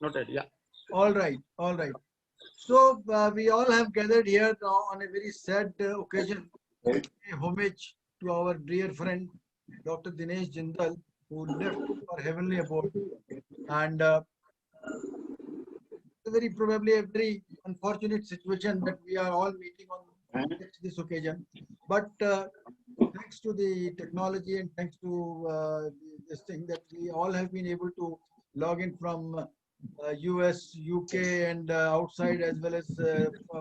Noted. Yeah. All right, all right. So we all have gathered here now on a very sad occasion to pay homage to our dear friend Dr. Dinesh Jindal, who left for heavenly abode, and very probably a very unfortunate situation that we are all meeting on this occasion. But thanks to the technology and thanks to this thing that we all have been able to log in from US, UK, and outside as well as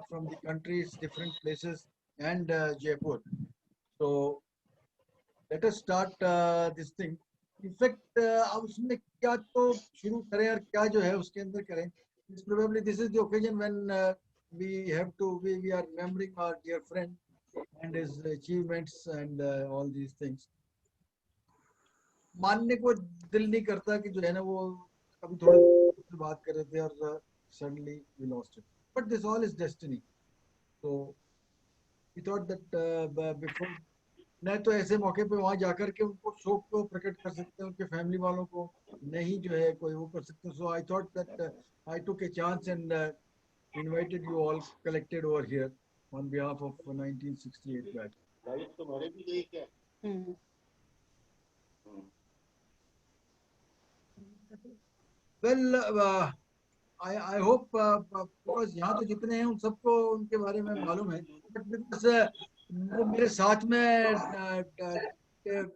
from the countries, different places, and Jaipur. So let us start this thing. In fact, अब उसमें क्या तो शुरू करें और क्या जो है उसके अंदर करें. It's probably this is the occasion when we are remembering our dear friend and his achievements and all these things. मानने को दिल नहीं करता कि जो है ना वो अभी थोड़ा से बात कर रहे थे और suddenly we lost it. But this all is destiny. So we thought that before नहीं तो ऐसे मौके पे वहां जाकर के उनको शोक को प्रकट कर सकते हैं उनके फैमिली वालों को नहीं जो है कोई वो कर सकते. So I thought that I took a chance and invited you all collected over here on behalf of 1968 batch. तुम्हारे भी यही क्या? Well, I hope because यहाँ तो जितने हैं उन सबको उनके बारे में मालूम है. But because वो मेरे साथ में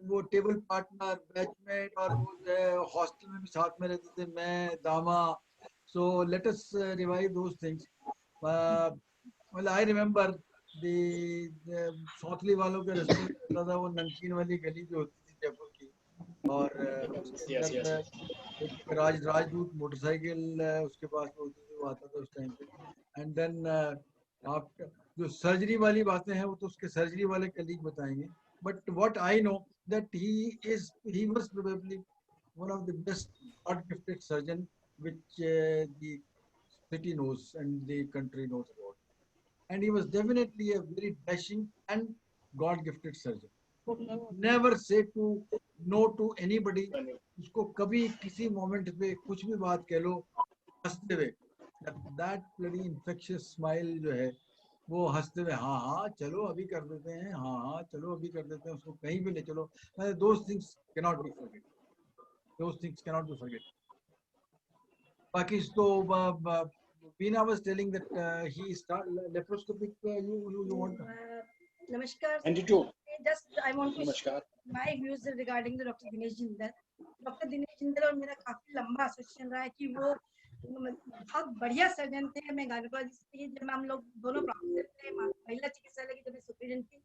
वो टेबल पार्टनर बैचमेट और वो जो है हॉस्टल में भी साथ में रहते थे मैं दामा. So let us revive those things. Well, I remember the सौतली वालों के रेस्टोरेंट रहता था वो नमकीन वाली गली जो होती थी जयपुर की और उसके अंदर एक राजदूत मोटरसाइकिल उसके पास में होती थी वो आता था उस टाइम पे. एंड देन आफ्टर जो सर्जरी वाली बातें हैं वो तो उसके सर्जरी वाले कलीग बताएंगे. But what I know that he was probably one of the best God gifted surgeon which the city knows and the country knows about. And he was definitely a very dashing and God gifted surgeon. Never say to no to anybody. उसको कभी किसी moment पे कुछ भी बात कह लो हंसते हुए. That bloody infectious smile जो है वो हंसते हुए हाँ हाँ चलो अभी कर देते हैं हाँ हाँ चलो अभी कर देते हैं उसको कहीं भी ले चलो. Those things cannot be forget. Those things cannot be forget. बाकी तो Veena was telling that he started laparoscopic. You want to? Namaskar. Just I want to share my views regarding the Dr. Dinesh Jindal. Dr. Dinesh Jindal और मेरा काफी लंबा association रहा है कि वो बहुत बढ़िया सर्जन थे. मैं गायनोकोलॉजिस्ट थी जब हम लोग दोनों प्रोफेसर थे. महिला चिकित्सालय की जब मैं सुपरिटेंडेंट थी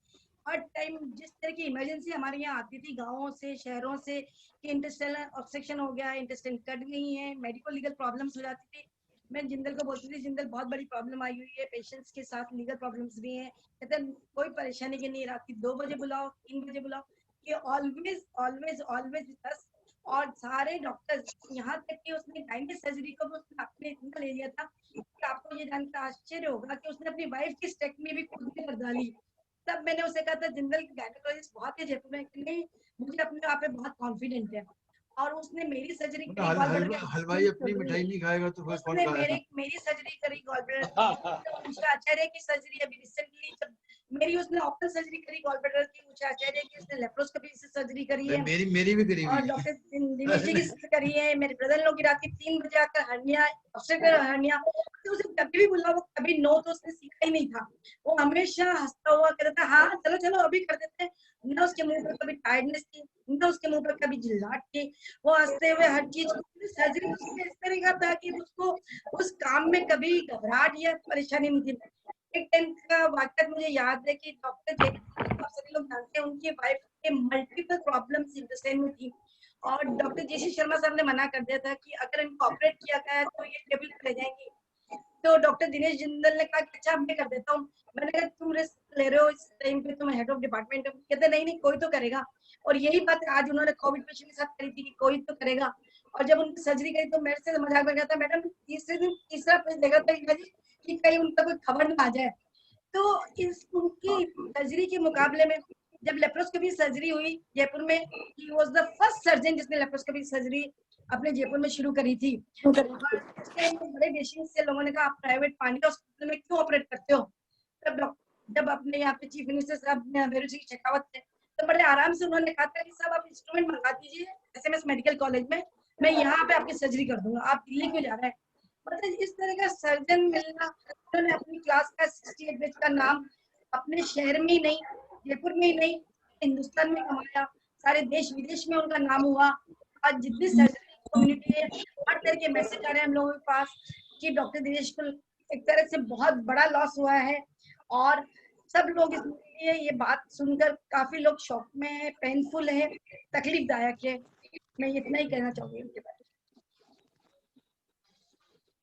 हर टाइम जिस तरह की इमरजेंसी हमारे यहाँ आती थी गाँवों से शहरों से कि इंटेस्टाइनल ऑब्स्ट्रक्शन हो गया इंटेस्टाइन कट गई है मेडिकल लीगल प्रॉब्लम्स हो जाती थी. मैं जिंदल को बोलती थी जिंदल बहुत बड़ी प्रॉब्लम आई हुई है पेशेंट्स के साथ लीगल प्रॉब्लम्स भी हैं. कहते कोई परेशानी की नहीं रात की 2 बजे बुलाओ 3 बजे बुलाओ. ये always always always with us. और सारे डॉक्टर्स यहाँ तक कि उसने गाइनिक सर्जरी को भी उसने अपने इतना ले लिया था कि आपको ये जानकर आश्चर्य होगा कि उसने अपनी वाइफ की स्टेक्टमी भी खुद ने कर डाली. तब मैंने उसे कहा था जिंदल गायनोकोलॉजिस्ट बहुत ही जयपुर में नहीं मुझे अपने आप पे बहुत कॉन्फिडेंट है. और उसने मेरी सर्जरी करी हलवाई अपनी मिठाई नहीं खाएगा तो फिर कौन खाएगा. मेरी सर्जरी करी गॉलब्लैडर उसका आचार्य की सर्जरी अभी रिसेंटली जब मेरी उसने ऑपरेशन सर्जरी करी गॉलब्लैडर की मुझे आचार्य की उसने लेप्रोस्कोपी से सर्जरी करी है. मेरी भी करी और डॉक्टर दिनेश जी की करी है. मेरे ब्रदर लोग की रात की 3 बजे आकर हर्निया ऑब्स्ट्रक्टिव हर्निया तो उसे कभी भी बुला वो कभी नो तो उसने सीखा ही नहीं था. वो हमेशा हंसता हुआ कहता था हाँ चलो चलो अभी कर देते हैं. न उसके मुंह पर कभी टायर्डनेस थी न उसके मुंह पर कभी झिल्लाहट थी. वो हंसते हुए हर चीज सर्जरी उसमें इस तरह का था कि उसको उस काम में कभी घबराहट या परेशानी नहीं थी. एक टाइम का वाकया मुझे याद है कि डॉक्टर आप सभी लोग जानते हैं उनकी वाइफ के मल्टीपल प्रॉब्लम्स इंटेस्टाइन में थी और डॉक्टर जेसी शर्मा साहब ने मना कर दिया था कि अगर इनको ऑपरेट किया गया तो ये टेबल पे रह जाएंगी. तो डॉक्टर दिनेश जिंदल ने कहा कि अच्छा मैं कर देता हूँ. मैंने कहा तुम रिस्क ले रहे हो इस टाइम पे तुम हेड ऑफ डिपार्टमेंट. कहते नहीं नहीं कोई तो करेगा. और यही बात आज उन्होंने कोविड पेशेंट के साथ करी थी कि कोई तो करेगा. और जब उनकी सर्जरी करी तो मेरे से मजाक में गया था मैडम तीसरे दिन तीसरा पेज देखा था कि कहीं उनका कोई खबर ना आ जाए. तो इस उनकी सर्जरी के मुकाबले में जब लेप्रोस्कोपी सर्जरी हुई जयपुर में he was the first surgeon जिसने लेप्रोस्कोपी सर्जरी अपने जयपुर में शुरू करी थी. से बड़े पेशेंट से लोगों ने कहा आप प्राइवेट पानी हॉस्पिटल में क्यों ऑपरेट करते हो। जब अपने यहाँ पे चीफ मिनिस्टर साहब वीरू सिंह शेखावत थे तो बड़े आराम से उन्होंने कहा था कि साहब आप इंस्ट्रूमेंट मंगा दीजिए SMS मेडिकल कॉलेज में, मैं यहाँ पे आपकी सर्जरी कर दूंगा, आप दिल्ली क्यों जा रहे हैं। मतलब इस तरह का सर्जन मिलना, उन्होंने अपनी क्लास का 68 बेच का नाम अपने शहर में ही नहीं, जयपुर में ही नहीं, हिंदुस्तान में कमाया, सारे देश विदेश में उनका नाम हुआ। आज जितनी सर्जरी कम्युनिटी है हर तरह के मैसेज आ रहे हैं हम लोगों के पास कि डॉक्टर दिनेश को एक तरह से बहुत बड़ा लॉस हुआ है और सब लोग इसलिए ये बात सुनकर काफी लोग शॉक में है, पेनफुल है, तकलीफदायक है। मैं इतना ही कहना चाहूंगी उनके बारे में।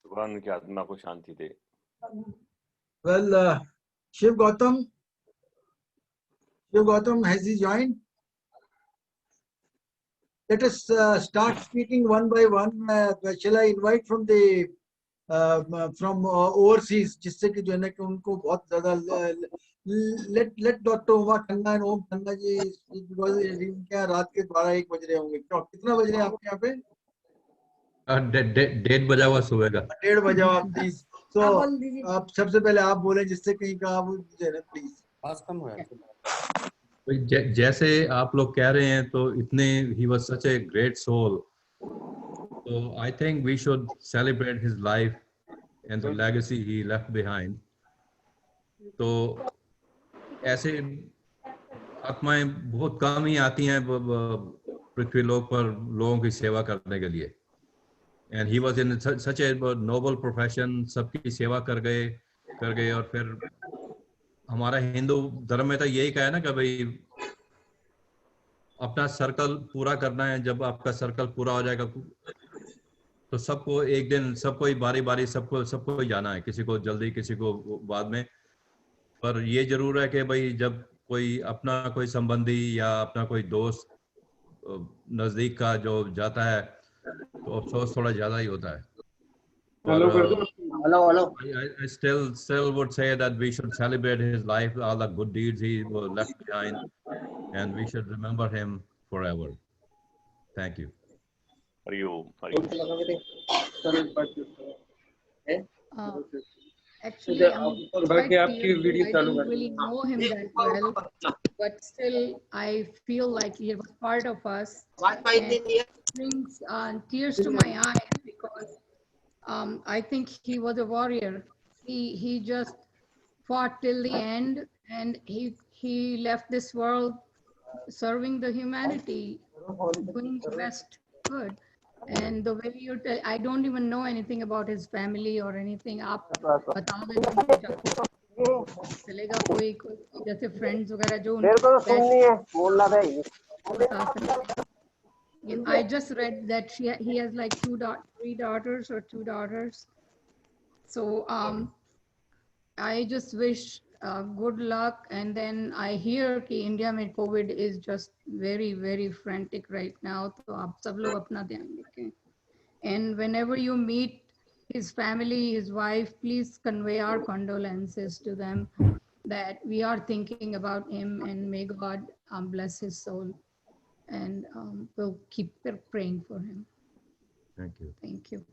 भगवान उनकी आत्मा को शांति दे। Well, Shiv Gautam, has he joined? Let us start speaking one by one. Shall I invite from the from overseas, जिससे कि जो है ना कि उनको बहुत ज़्यादा let Dr. Uma Khanna and Om Khanna ji because क्या रात के 12-1 बज रहे होंगे, कितना बज रहे हैं आपके यहाँ पे? 1:30 बजा हुआ सुबह का। 1:30 बजा हुआ प्लीज। तो आप सबसे पहले आप बोले जिससे कहीं का आप प्लीज। पास कम हुआ जैसे आप लोग कह रहे हैं तो इतने he was such a great soul, so I think we should celebrate his life and the legacy he left behind. तो ऐसे आत्माएं बहुत कम ही आती हैं पृथ्वी लोक पर लोगों की सेवा करने के लिए, and he was in such a noble profession, सबकी सेवा कर गए और फिर हमारा हिंदू धर्म में तो यही कहा है ना कि भाई अपना सर्कल पूरा करना है, जब आपका सर्कल पूरा हो जाएगा तो सबको एक दिन, सबको ही बारी बारी सबको ही जाना है, किसी को जल्दी किसी को बाद में। पर ये जरूर है कि भाई जब कोई अपना कोई संबंधी या अपना कोई दोस्त नजदीक का जो जाता है तो अफसोस थोड़ा ज्यादा ही होता है। Hello. I still would say that we should celebrate his life, all the good deeds he left behind, and we should remember him forever. Thank you. Actually, I'm quite tearful. I don't really know him that well, but still, I feel like he was part of us. And it brings tears to my eyes because I think he was a warrior. He just fought till the end, and he left this world serving the humanity, doing the best good. And the way you tell, I don't even know anything about his family or anything. आप बता दो चलेगा कोई जैसे friends वगैरह जो I just read that he has like 3 daughters or 2 daughters. So I just wish good luck. And then I hear कि India में COVID is just very frantic right now. तो आप सब लोग अपना ध्यान रखें. And whenever you meet his family, his wife, please convey our condolences to them that we are thinking about him, and may God bless his soul. And we'll keep praying for him. Thank you. Thank you.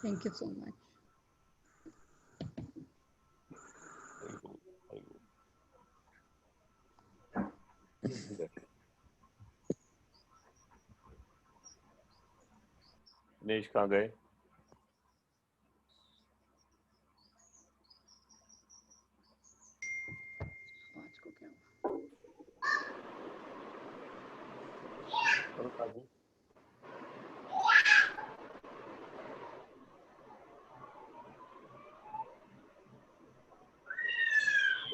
Thank you so much. Dinesh कहाँ गए?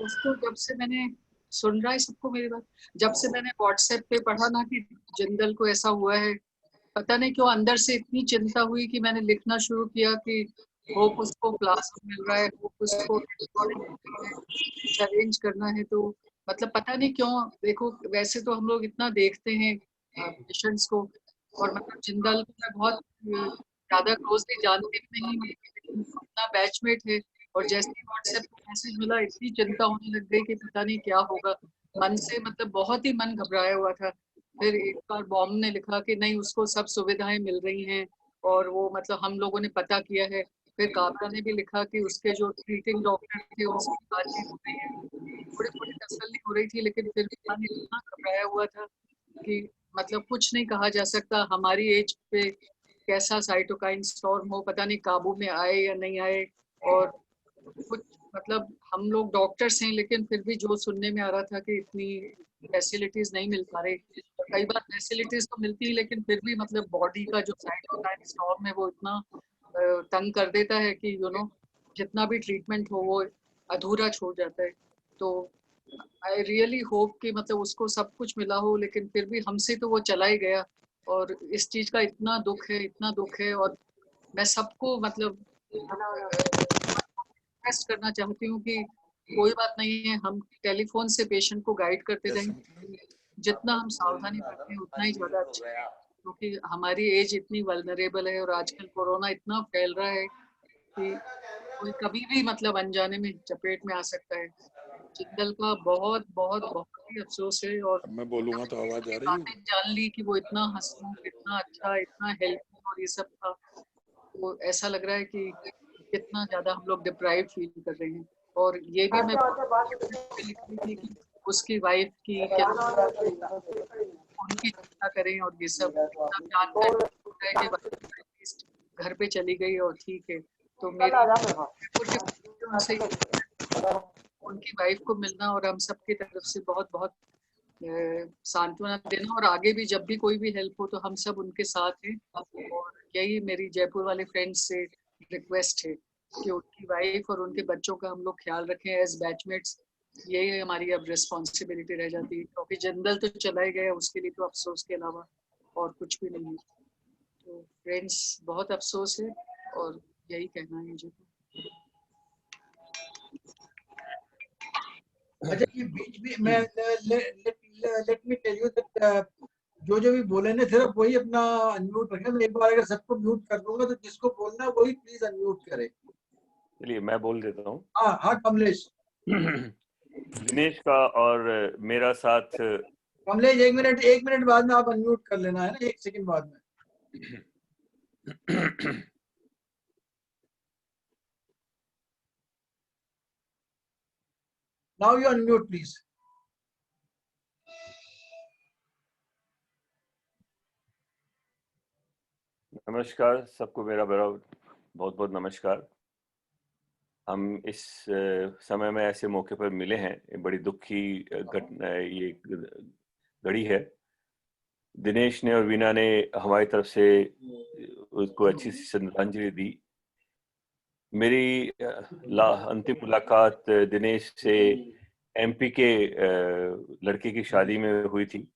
उसको जब से मैंने सुन रहा है सबको मेरी बात, जब से मैंने व्हाट्सएप पे पढ़ा ना कि जिंदल को ऐसा हुआ है, पता नहीं क्यों अंदर से इतनी चिंता हुई कि मैंने लिखना शुरू किया कि होप उसको क्लास मिल रहा है, होप उसको अरेंज करना है। तो मतलब पता नहीं क्यों, देखो वैसे तो हम लोग इतना देखते हैं पेशेंट्स को, और मतलब जिंदल को मैं बहुत ज्यादा क्लोजली जानती नहीं, अपना बैचमेट है, और जैसे ही व्हाट्सएप पर मैसेज मिला इतनी चिंता होने लग गई कि पता नहीं क्या होगा। मन से मतलब बहुत ही मन घबराया हुआ था। फिर एक बार बॉम्ब ने लिखा कि नहीं उसको सब सुविधाएं मिल रही हैं और वो मतलब हम लोगों ने पता किया है। फिर काबरा ने भी लिखा कि उसके जो ट्रीटिंग डॉक्टर थे उनसे बातचीत हो रही है। थोड़ी थोड़ी तसल्ली हो रही थी, लेकिन फिर भी मन इतना घबराया हुआ था कि मतलब कुछ नहीं कहा जा सकता। हमारी एज पे कैसा साइटोकाइन स्टॉर्म हो, पता नहीं काबू में आए या नहीं आए। और कुछ मतलब हम लोग डॉक्टर्स हैं, लेकिन फिर भी जो सुनने में आ रहा था कि इतनी फैसिलिटीज नहीं मिल पा रही। कई बार फैसिलिटीज तो मिलती है, लेकिन फिर भी मतलब बॉडी का जो साइटोकाइन स्टॉर्म है वो इतना तंग कर देता है कि जितना भी ट्रीटमेंट हो वो अधूरा छोड़ जाता है। तो आई रियली होप कि मतलब उसको सब कुछ मिला हो, लेकिन फिर भी हमसे तो वो चला ही गया। और इस चीज का इतना दुख है, इतना दुख है। और मैं सबको मतलब रिक्वेस्ट करना चाहती हूँ कि कोई बात नहीं है, हम टेलीफोन से पेशेंट को गाइड करते रहें। जितना हम सावधानी बरतें उतना ही ज्यादा अच्छा है, क्योंकि हमारी एज इतनी वल्नरेबल है और आजकल कोरोना इतना फैल रहा है कि कोई कभी भी मतलब अनजाने में चपेट में आ सकता है। जिंदल का बहुत बहुत बहुत ही अफसोस है। और अब मैं बोलूंगा तो आवाज आ रही बातें है? जान ली कि वो इतना हंसमुख, इतना अच्छा, इतना हेल्पफुल और ये सब था। तो ऐसा लग रहा है कि कितना ज्यादा हम लोग डिप्राइव फील कर रहे हैं। और ये भी मैं लिख रही थी कि उसकी वाइफ की क्या उनकी चिंता करें और ये सब जानकर है कि एटलीस्ट घर पे चली गई और ठीक है। तो मेरी उनसे उनकी वाइफ को मिलना और हम सबकी तरफ से बहुत बहुत सांत्वना देना, और आगे भी जब भी कोई भी हेल्प हो तो हम सब उनके साथ हैं। और यही मेरी जयपुर वाले फ्रेंड्स से रिक्वेस्ट है कि उनकी वाइफ और उनके बच्चों का हम लोग ख्याल रखें एज बैचमेट्स। यही हमारी अब रिस्पॉन्सिबिलिटी रह जाती है, क्योंकि जिंदल तो चला ही गया, उसके लिए तो अफसोस के अलावा और कुछ भी नहीं है। तो फ्रेंड्स बहुत अफसोस है और यही कहना है मुझे। अच्छा, ये बीच में मैं let me tell you that जो भी बोले ना सिर्फ वही अपना अनम्यूट रखें। मैं एक बार अगर सबको म्यूट कर दूंगा तो जिसको बोलना है वही प्लीज अनम्यूट करे। चलिए मैं बोल देता हूँ। हाँ हाँ कमलेश। दिनेश का और मेरा साथ। कमलेश एक मिनट बाद में आप अनम्यूट कर लेना है ना, 1 सेकंड बाद में। Now you unmute please. नमस्कार सबको, मेरा बहुत बहुत नमस्कार। हम इस समय में ऐसे मौके पर मिले हैं, ये बड़ी दुखी घटना, ये घड़ी है। दिनेश ने और वीना ने हमारी तरफ से उसको अच्छी सी श्रद्धांजलि दी। मेरी अंतिम मुलाकात दिनेश से एमपी के लड़के की शादी में हुई थी।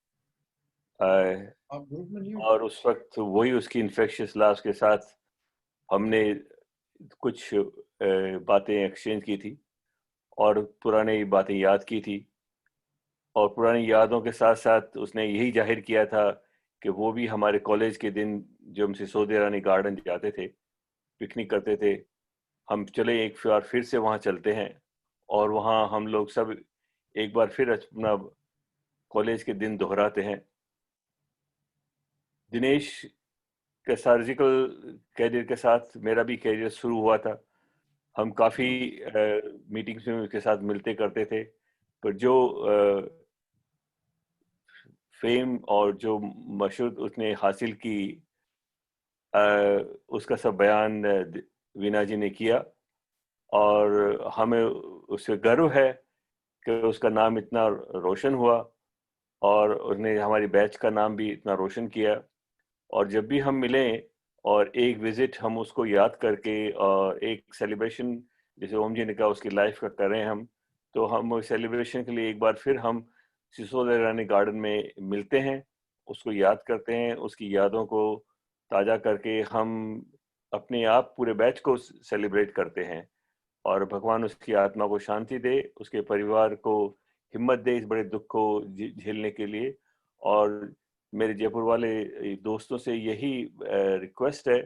और उस वक्त वही उसकी इन्फेक्शियस लाश के साथ हमने कुछ बातें एक्सचेंज की थी और पुरानी बातें याद की थी। और पुरानी यादों के साथ साथ उसने यही जाहिर किया था कि वो भी हमारे कॉलेज के दिन जो हम सिसोदिया रानी गार्डन जाते थे, पिकनिक करते थे, हम चले एक बार फिर से वहाँ चलते हैं और वहाँ हम लोग सब एक बार फिर अपना कॉलेज के दिन दोहराते हैं। दिनेश के सर्जिकल कैरियर के साथ मेरा भी कैरियर शुरू हुआ था। हम काफ़ी मीटिंग्स में उसके साथ मिलते करते थे, पर जो फेम और जो मशहूर उसने हासिल की, उसका सब बयान वीना जी ने किया। और हमें उससे गर्व है कि उसका नाम इतना रोशन हुआ और उसने हमारी बैच का नाम भी इतना रोशन किया। और जब भी हम मिलें और एक विजिट हम उसको याद करके और एक सेलिब्रेशन जैसे ओम जी ने कहा उसकी लाइफ का करें हम, तो हम सेलिब्रेशन के लिए एक बार फिर हम सिसोदिया रानी गार्डन में मिलते हैं, उसको याद करते हैं, उसकी यादों को ताज़ा करके हम अपने आप पूरे बैच को सेलिब्रेट करते हैं। और भगवान उसकी आत्मा को शांति दे, उसके परिवार को हिम्मत दे इस बड़े दुख को झेलने के लिए। और मेरे जयपुर वाले दोस्तों से यही रिक्वेस्ट है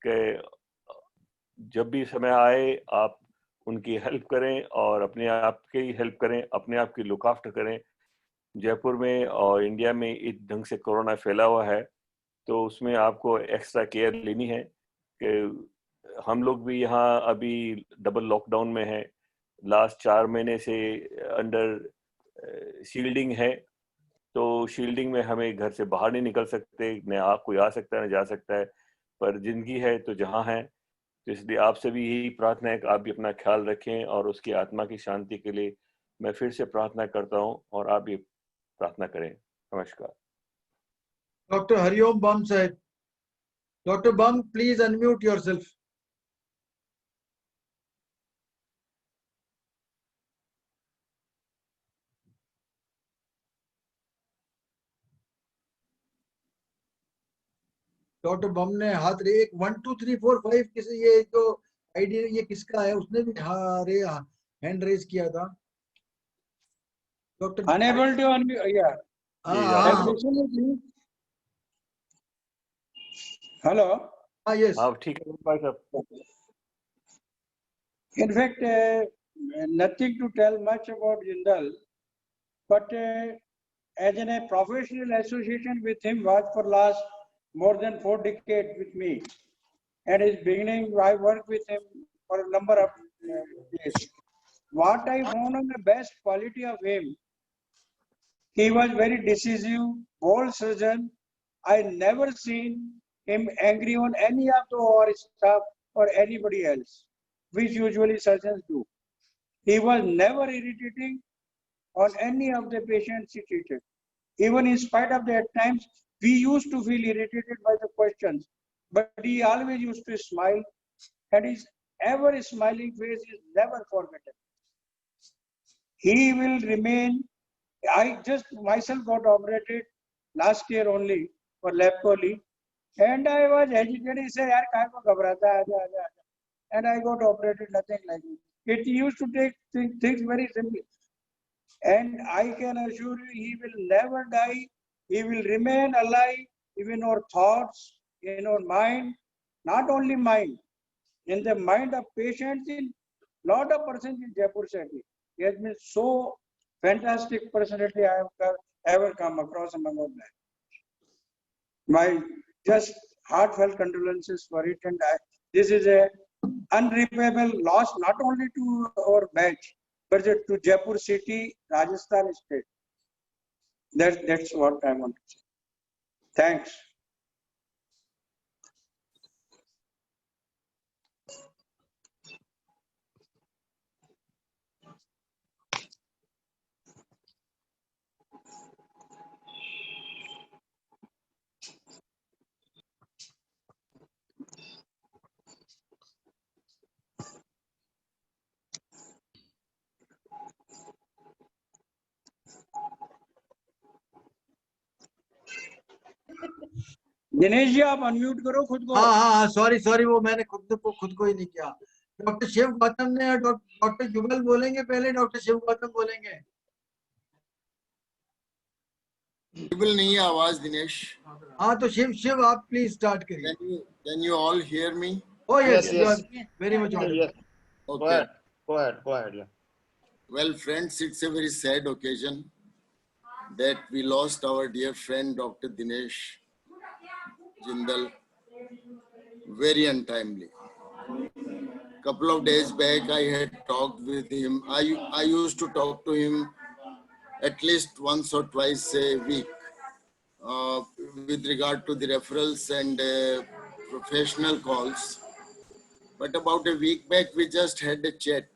कि जब भी समय आए आप उनकी हेल्प करें और अपने आप की हेल्प करें, अपने आप की लुक आफ्टर करें। जयपुर में और इंडिया में इस ढंग से कोरोना फैला हुआ है, तो उसमें आपको एक्स्ट्रा केयर लेनी है कि हम लोग भी यहाँ अभी डबल लॉकडाउन में है, लास्ट 4 महीने से अंडर शील्डिंग है, तो शील्डिंग में हमें घर से बाहर नहीं निकल सकते, न कोई आ सकता है न जा सकता है, पर जिंदगी है तो जहाँ है। तो इसलिए आपसे भी यही प्रार्थना है कि आप भी अपना ख्याल रखें, और उसकी आत्मा की शांति के लिए मैं फिर से प्रार्थना करता हूँ, और आप भी प्रार्थना करें। नमस्कार। डॉक्टर हरिओम बम साहब, doctor Bam, please unmute yourself. Doctor Bam ने हाथ रे 1 2 3 4 5 किसी, ये जो आईडी ये किसका है, उसने भी हैंड रेज किया था। Doctor Unable to unmute. Yeah. हाँ Hello. यस, हाँ ठीक है भाई साहब। In fact, nothing to tell much about Jindal, but as in a professional association with him was for last more than 4 decades with me. At his beginning, I worked with him for a number of years. What I found on the best quality of him, he was very decisive, bold surgeon. I never seen him angry on any of the our staff or anybody else, which usually surgeons do. He was never irritating on any of the patients he treated. Even in spite of that, at times we used to feel irritated by the questions, but he always used to smile, and his ever smiling face is never forgotten. He will remain. I just myself got operated last year only for lap chole, and I was hesitating. He said, "Yaar, kahe ko ghabrata hai? Aaja, aaja, aaja." And I got operated, nothing like it. It used to take things very simply. And I can assure you, he will never die. He will remain alive, even our thoughts, in our mind, not only mind, in the mind of patients, in lot of persons in Jaipur city. He has been so fantastic personality I have ever come across among all that. My just heartfelt condolences for it, and this is a unrepayable loss not only to our batch, but to Jaipur city, Rajasthan state. That's what I want to say. Thanks. Dinesh ji आप unmute करो खुद को। हाँ, sorry, वो मैंने खुद को ही नहीं किया। डॉक्टर शिव गौतम ने, डॉक्टर जुगल बोलेंगे पहले, डॉक्टर शिव गौतम बोलेंगे। Audible नहीं है आवाज दिनेश। हाँ, तो शिव आप प्लीज स्टार्ट करिए। Can you all hear me? Oh yes, Yes. very much audible. Yes. Okay. Go ahead. Yeah. Well, friends, it's a very sad occasion that we lost our dear friend Dr. Dinesh Jindal very untimely. Couple of days back, I had talked with him. I used to talk to him at least once or twice a week with regard to the referrals and professional calls. But about a week back, we just had a chat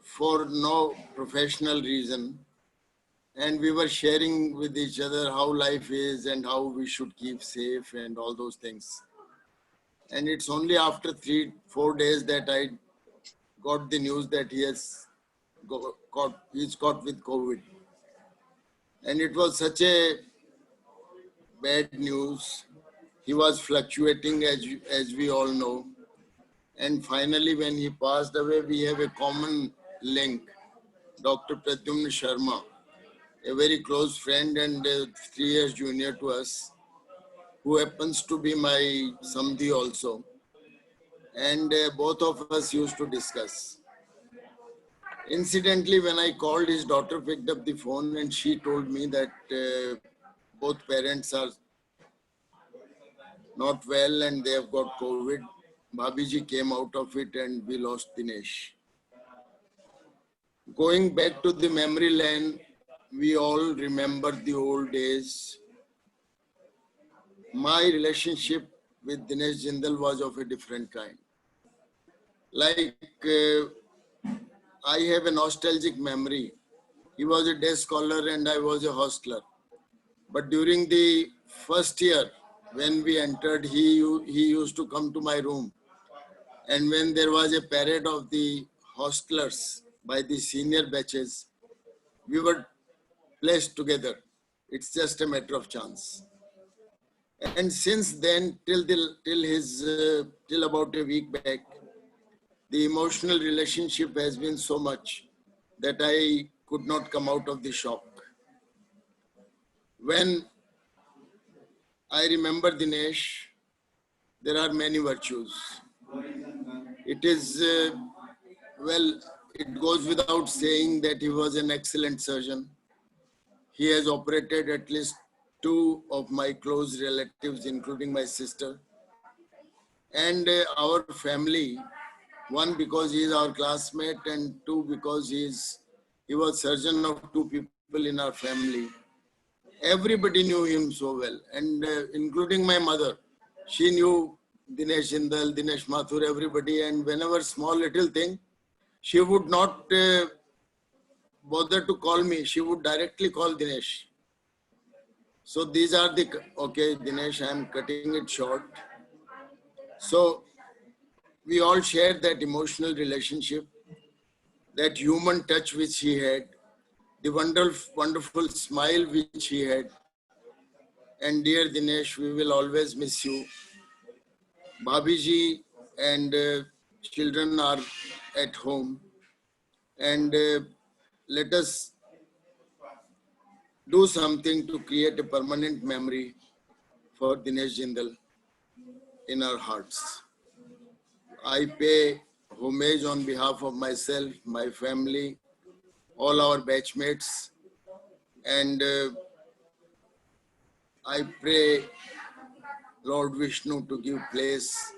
for no professional reason. And we were sharing with each other how life is and how we should keep safe and all those things. And it's only after 3-4 days that I got the news that he's caught with COVID. And it was such a bad news. He was fluctuating as we all know. And finally, when he passed away, we have a common link, Dr. Pradyumna Sharma, a very close friend and 3 years junior to us, who happens to be my Samdhi also. And both of us used to discuss. Incidentally, when I called, his daughter picked up the phone and she told me that both parents are not well and they have got COVID. Bhabiji came out of it and we lost Dinesh. Going back to the memory lane, we all remember the old days. My relationship with Dinesh Jindal was of a different kind. Like, I have a nostalgic memory. He was a day scholar and I was a hostler. But during the first year, when we entered, he used to come to my room. And when there was a parade of the hostlers by the senior batches, we were placed together. It's just a matter of chance. And since then, till about a week back, the emotional relationship has been so much that I could not come out of the shock. When I remember Dinesh, there are many virtues. It is, well, it goes without saying that he was an excellent surgeon. He has operated at least 2 of my close relatives, including my sister. And our family, 1 because he is our classmate and 2 because he was surgeon of 2 people in our family. Everybody knew him so well, and including my mother. She knew Dinesh Jindal, Dinesh Mathur, everybody, and whenever small little thing, she would not bother to call me. She would directly call Dinesh. So these are the, okay, Dinesh, I am cutting it short. So we all shared that emotional relationship, that human touch which he had, the wonderful smile which he had. And dear Dinesh, we will always miss you. Bhabiji and children are at home. And let us do something to create a permanent memory for Dinesh Jindal in our hearts. I pay homage on behalf of myself, my family, all our batchmates, and I pray Lord Vishnu to give place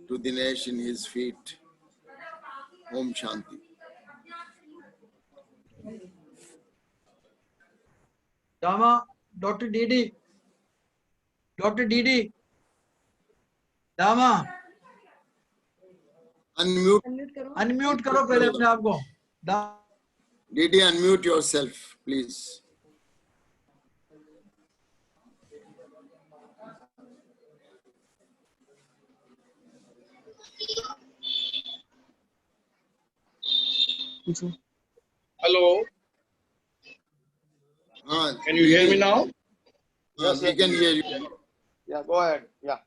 to Dinesh in his feet. Om Shanti. Dama, Dr. Didi, Dama, unmute करो पहले अपने आप को. Didi, unmute yourself, please. Hello. Can you hear me now? Yes, we can hear you. Yeah, go ahead. Yeah.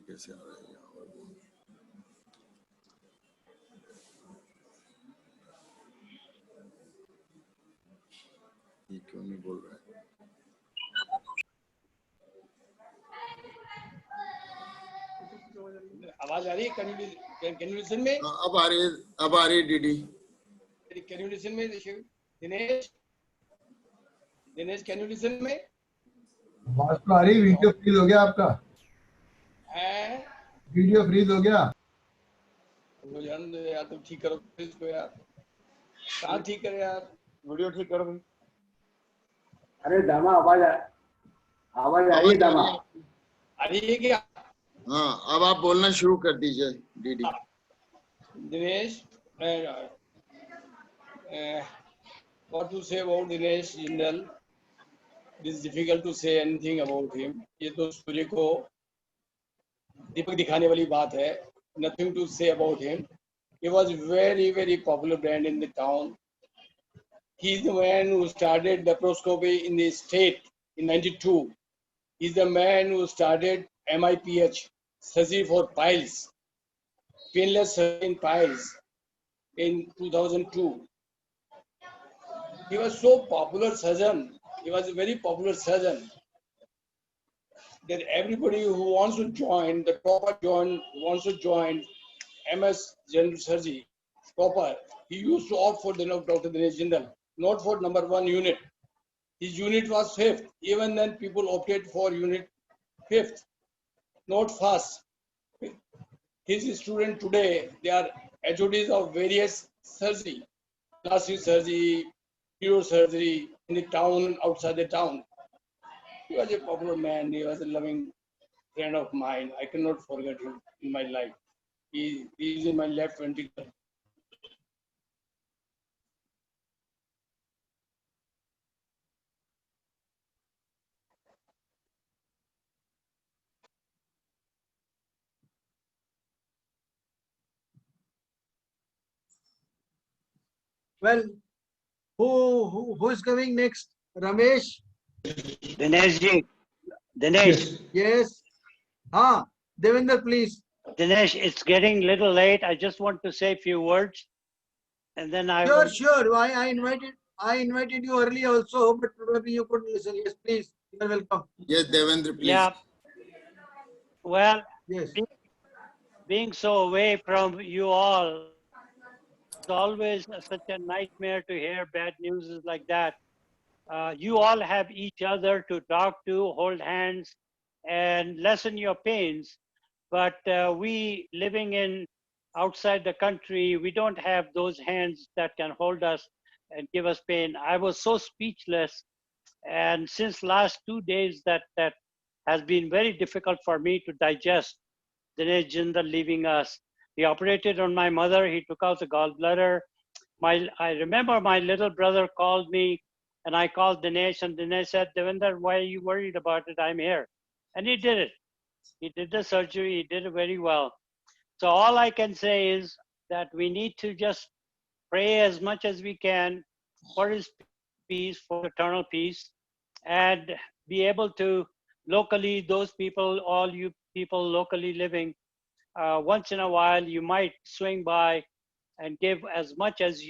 कैसे आ रहा है? ये क्यों नहीं बोल रहा है? आवाज आ रही है? Can you listen में? अब आ रही डीडी. Can you listen में? दिनेश, can you listen में? आवाज तो आ रही. वीडियो फ्रीज हो गया आपका? है? वीडियो फ्रीज हो गया? जान दो यार, तुम ठीक करो इसको यार. कहाँ ठीक करे यार? वीडियो ठीक करो. अरे दामा, आवाज आ रही है दामा? आ रही है क्या? हाँ, अब आप बोलना शुरू कर दीजिए DD. Dinesh, what to say about Dinesh Jindal? It is difficult to say anything about him. ये तो सूर्य को दीपक दिखाने वाली बात है. Nothing to say about him. He was very popular brand in the town. He is the man who started laparoscopy in the state in '92. He is the man who started MIPH, surgery for piles, painless surgery in piles in 2002. He was so popular surgeon. He was a very popular surgeon that everybody who wants to join, the proper join, wants to join MS General Surgery proper, he used to opt for the Dr. Dinesh Jindal, not for number 1 unit. His unit was 5th. Even then, people opted for unit 5th, not first. His students today, they are HODs of various surgery, plastic surgery, neurosurgery in the town, outside the town. He was a popular man. He was a loving friend of mine. I cannot forget him in my life. He is in my left ventricle. Well, who is coming next? Ramesh? Dinesh ji, Dinesh, Yes. Devendra, please. Dinesh, it's getting little late. I just want to say a few words, and then I will. Sure. I invited you early also, but probably you couldn't listen. Yes, please. You are welcome. Yes, Devendra, please. Yeah. Well, Yes. being so away from you all, it's always such a nightmare to hear bad news like that. You all have each other to talk to, hold hands, and lessen your pains. But we living in outside the country, we don't have those hands that can hold us and give us pain. I was so speechless, and since last 2 days, that has been very difficult for me to digest. Dinesh Jindal leaving us. He operated on my mother. He took out the gallbladder. I remember my little brother called me, and I called Dinesh, and Dinesh said, "Devendra, why are you worried about it? I'm here." And he did it. He did the surgery. He did it very well. So all I can say is that we need to just pray as much as we can for his peace, for eternal peace, and be able to locally, those people, all you people locally living, once in a while you might swing by and give as much as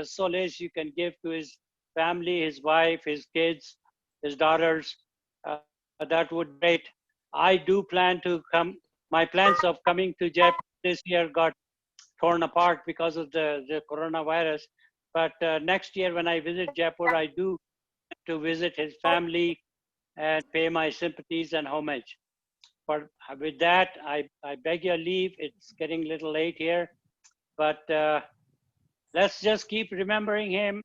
solace you can give to his family, his wife, his kids, his daughters. That would be great. I do plan to come. My plans of coming to Jaipur this year got torn apart because of the coronavirus. But next year when I visit Jaipur, I do to visit his family and pay my sympathies and homage. But with that, I beg your leave. It's getting a little late here, but let's just keep remembering him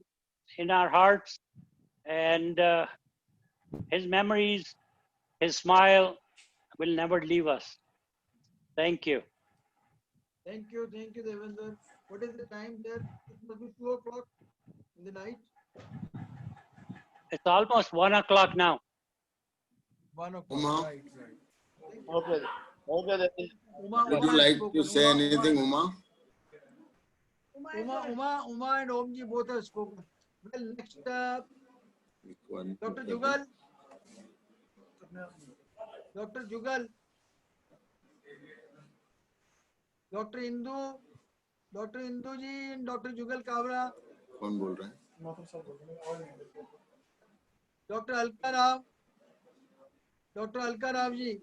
in our hearts, and his memories, his smile will never leave us. Thank you. Thank you, Devendra. What is the time there? It must be 2 o'clock in the night. It's almost 1 o'clock now. 1 o'clock. Uma? Right. Okay. Would you like to say anything, Uma? Uma and Omji both have spoken. Well, next, Dr. Jugal. Dr. Jugal. Dr. Indu ji and Dr. Jugal Kabra. कौन बोल रहा है? Dr. Alka Rao. Dr. Alka Rao ji.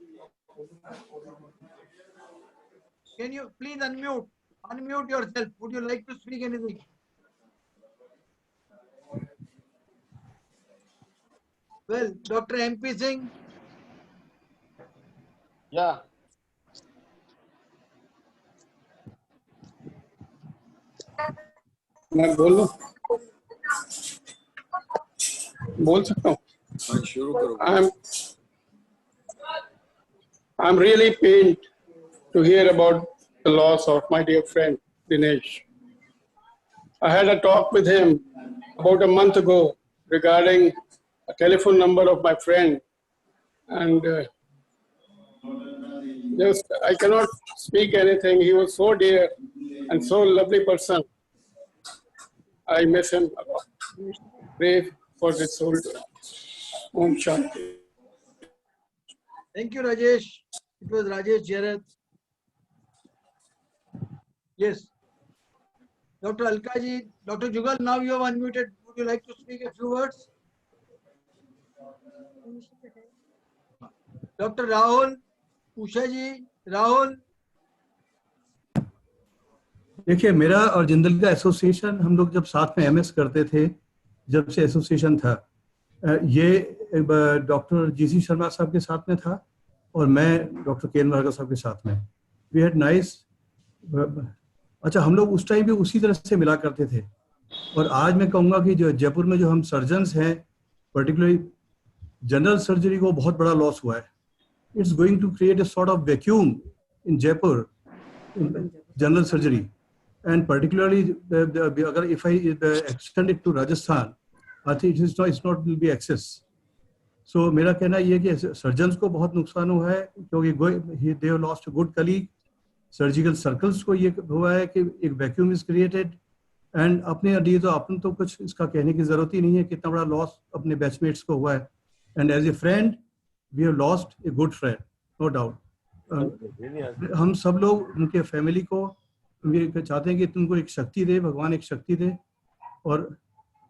Can you please unmute? Unmute yourself. Would you like to speak anything? Well, Dr. MP Singh. Yeah. मैं बोल सकता हूँ. शुरू करो. I'm really pained to hear about the loss of my dear friend Dinesh. I had a talk with him about a month ago regarding a telephone number of my friend, and I cannot speak anything. He was so dear and so lovely person. I miss him a lot. Pray for his soul. Om Shanti. Thank you, Rajesh. It was Rajesh Jarat. Yes. Dr. Alka ji, Dr. Jugal, now you have unmuted. would you like to speak a few words? Dr. Rahul, Usha ji, Rahul. देखिए, मेरा और जिंदल का association, हम लोग जब साथ में MS करते थे, जब से एसोसिएशन था, ये डॉक्टर जीसी शर्मा साहब के साथ में था और मैं डॉक्टर केन वर्गा साहब के साथ में। वी हैड नाइस, अच्छा हम लोग उस टाइम भी उसी तरह से मिला करते थे। और आज मैं कहूँगा कि जो जयपुर में जो हम सर्जन्स हैं, पर्टिकुलरली जनरल सर्जरी को बहुत बड़ा लॉस हुआ है। It's going to create a sort of vacuum in Jaipur general surgery, and particularly अगर if I extend it to Rajasthan, I think it's not will be access. So मेरा कहना ये है कि सर्जन्स को बहुत नुकसान हुआ है, क्योंकि they have lost a good colleague. Surgical circles को ये हुआ है कि एक वैक्यूम इज क्रिएटेड, एंड अपने लिए तो अपन तो कुछ इसका कहने की जरूरत ही नहीं है, कितना बड़ा लॉस अपने बैचमेट्स को हुआ है। And as a friend we have lost a good friend, no doubt. हम सब लोग उनके फैमिली को चाहते हैं कि तुमको एक शक्ति दे, भगवान एक शक्ति दे, और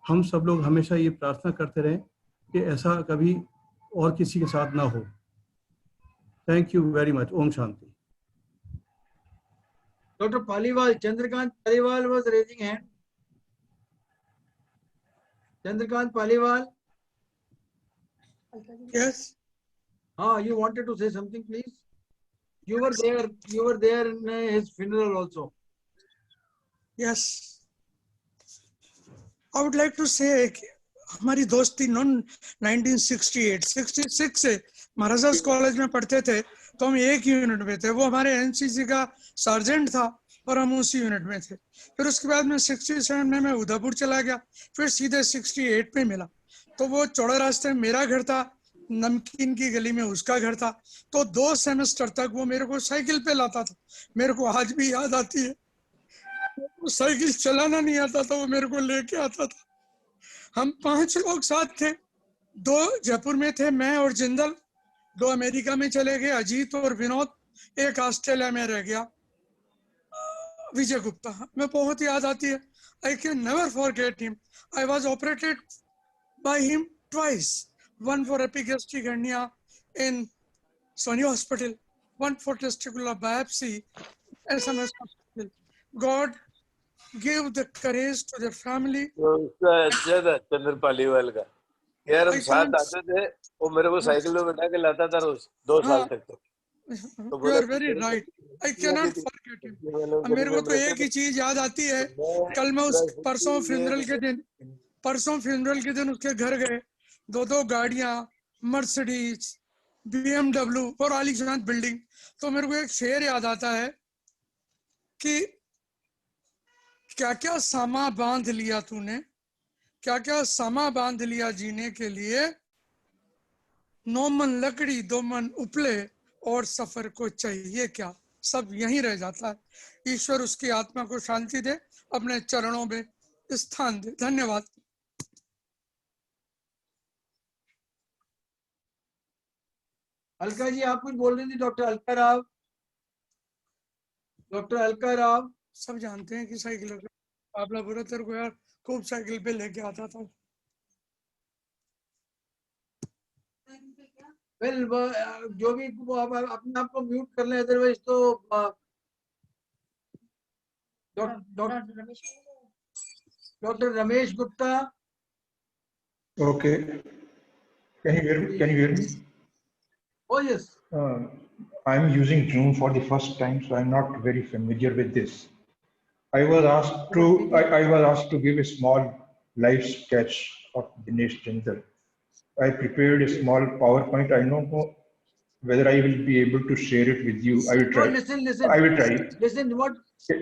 हम सब लोग हमेशा ये प्रार्थना करते रहें कि ऐसा कभी और किसी के साथ ना हो। Thank you very much. Om Shanti. Dr. Paliwal, Chandrakant Paliwal was raising hand. Chandrakant Paliwal. Yes. You wanted to say something, please? You were there. You were there in his funeral also. Yes. I would like to say हमारी दोस्ती 1968 66 से महाराजास college में पढ़ते थे, तो हम एक unit में थे। वो हमारे एनसीसी का सर्जेंट था और हम उसी यूनिट में थे। फिर उसके बाद में 67 में मैं उदयपुर चला गया, फिर सीधे 68 में मिला। तो वो चौड़े रास्ते में मेरा घर था, नमकीन की गली में उसका घर था। तो 2 सेमेस्टर तक वो मेरे को साइकिल पे लाता था। मेरे को आज भी याद आती है, वो साइकिल चलाना नहीं आता था, वो मेरे को लेके आता था। हम 5 लोग साथ थे, 2 जयपुर में थे, मैं और जिंदल, 2 अमेरिका में चले गए, अजीत और विनोद, एक ऑस्ट्रेलिया में रह गया, विजय गुप्ता। मैं बहुत याद आती है। I can never forget him. I was operated by him twice. One for epigastric hernia in Sony Hospital, one for testicular biopsy, SMS Hospital. God give the courage to their family. अच्छा था चंद्र पालीवाल का। यार हम साथ आते थे, वो मेरे को साइकिल में बैठा के लाता था रोज 2 साल तक। तो You are very right. I cannot forget him. मेरे को तो एक ही चीज याद आती है, कल मैं उस परसों फ्यूनरल के दिन उसके घर गए, 2 गाड़ियां, मर्सिडीज, BMW और आलीशान बिल्डिंग। तो मेरे को एक शेर याद आता है कि क्या क्या सामा बांध लिया तूने, क्या क्या सामा बांध लिया जीने के लिए, 9 मन लकड़ी 2 मन उपले और सफर को चाहिए क्या, सब यहीं रह जाता है। ईश्वर उसकी आत्मा को शांति दे, अपने चरणों में स्थान दे। धन्यवाद। अलका जी आप कुछ बोल रही थी। डॉक्टर अलका राव। डॉक्टर अलका राव। सब जानते हैं कि साइकिल आपला बुरतर को यार खूब साइकिल पे लेके आता था। वेल जो भी वो आप अपने आप को म्यूट कर लें, अदरवाइज तो doctor Ramesh Gupta. Okay. Can you hear me? Oh yes. I'm using Zoom for the first time, so I'm not very familiar with this. I was asked to give a small live sketch of Dinesh Jindal. I prepared a small PowerPoint. I don't know whether I will be able to share it with you. I will try. No, listen. I will try. Listen, what?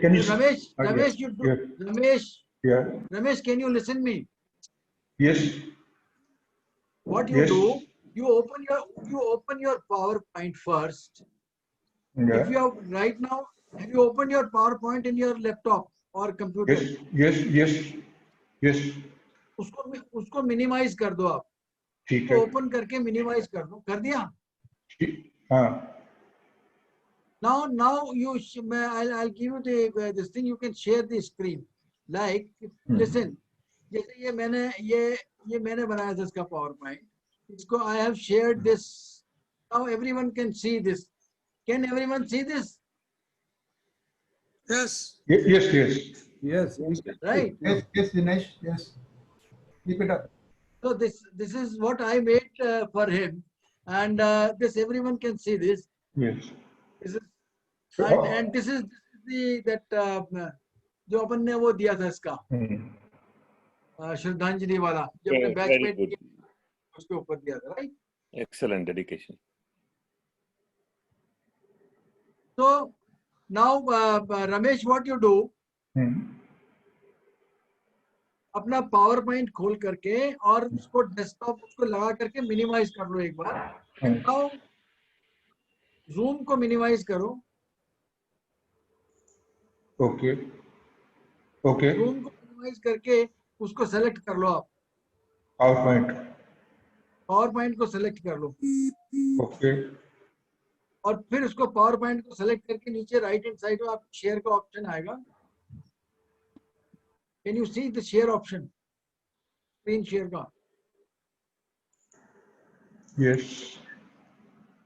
Can you? Ramesh, Yes. you do. Yeah. Ramesh. Yeah. Ramesh, can you listen me? Yes. What you Yes. do? You open your PowerPoint first. Yeah. If you have right now, have you opened your PowerPoint in your laptop or computer? Yes. उसको minimise कर दो आप। ठीक है। Open करके minimise कर दो। कर दिया? हाँ। Now I'll give you this thing. You can share the screen. Like, listen. जैसे ये मैंने बनाया था इसका पावर पॉइंट, इसको I have shared this. Now everyone can see this. Can everyone see this? Yes. Yes. Yes. Right. Yes, Dinesh. Yes. Keep it up. So this is what I made for him, and this everyone can see this. Yes. This is and this is the जो अपन ने वो दिया था इसका श्रद्धांजलि वाला जो अपने बैचमेट उसके ऊपर दिया था, right? Excellent dedication. So now Ramesh, what you do? अपना पावर पॉइंट खोल करके और उसको डेस्कटॉप उसको लगा करके मिनिमाइज कर लो एक बार. now जूम को मिनिमाइज करो. ओके. जूम को मिनिमाइज करके उसको सेलेक्ट कर लो आप. पावर पॉइंट को सेलेक्ट कर लो. ओके. और फिर उसको पावर पॉइंट को सेलेक्ट करके नीचे राइट हैंड साइड में आपको शेयर का ऑप्शन आएगा. Can you see the share option? Screen share का. Yes.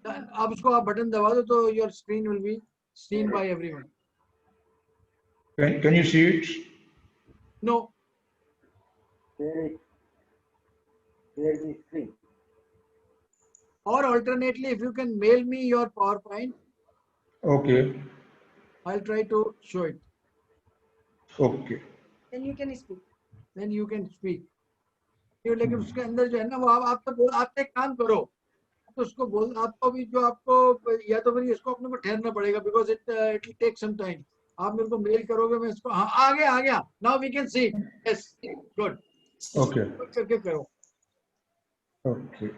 आप उसको आप बटन दबा दो तो your screen will be seen by everyone. Can you see it? No. Share the screen. Or alternately, if you can mail me your PowerPoint. Okay. I'll try to show it. Okay. Then you can speak. Then you can speak. लेकिन उसके अंदर जो है ना वो आप तो आप एक काम करो तो उसको बोल आपको भी जो आपको या तो फिर इसको अपने को ठहरना पड़ेगा because it will take some time. आप मेरे को मेल करोगे मैं इसको हाँ आ गया. Now we can see. Yes. Good. Okay. करके करो. Okay.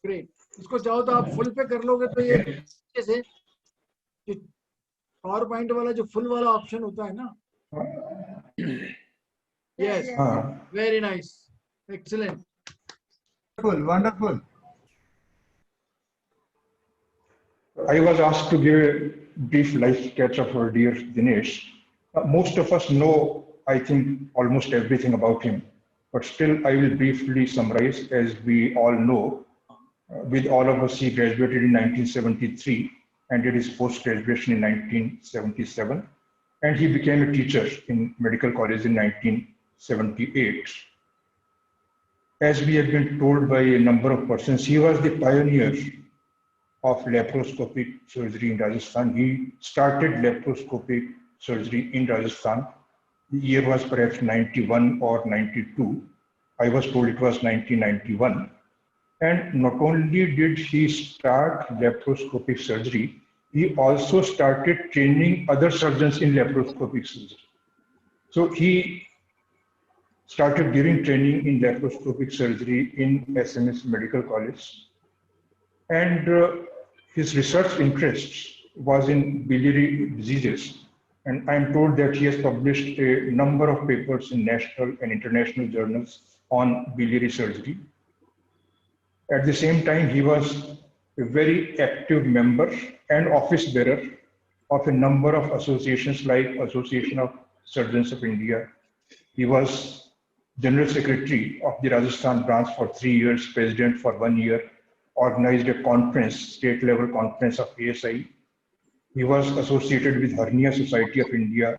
Great. इसको चाहो तो आप फुल पे कर लोगे तो ये अच्छे से पावर पॉइंट वाला जो फुल वाला ऑप्शन होता है ना. Yes. Very nice. Excellent. Wonderful. I was asked to give a brief life sketch of our dear Dinesh. Most of us know, I think, almost everything about him, but still I will briefly summarize. As we all know, with all of us, he graduated in 1973 and did his post-graduation in 1977, and he became a teacher in medical college in 1978. As we have been told by a number of persons, he was the pioneer of laparoscopic surgery in Rajasthan. He started laparoscopic surgery in Rajasthan. The year was perhaps 91 or 92. I was told it was 1991. And not only did he start laparoscopic surgery, he also started training other surgeons in laparoscopic surgery. So he started giving training in laparoscopic surgery in SMS Medical College. And his research interest was in biliary diseases. And I'm told that he has published a number of papers in national and international journals on biliary surgery. At the same time, he was a very active member and office bearer of a number of associations like Association of Surgeons of India. He was General Secretary of the Rajasthan branch for 3 years, President for 1 year, organized a conference, state level conference of ASI. He was associated with Hernia Society of India.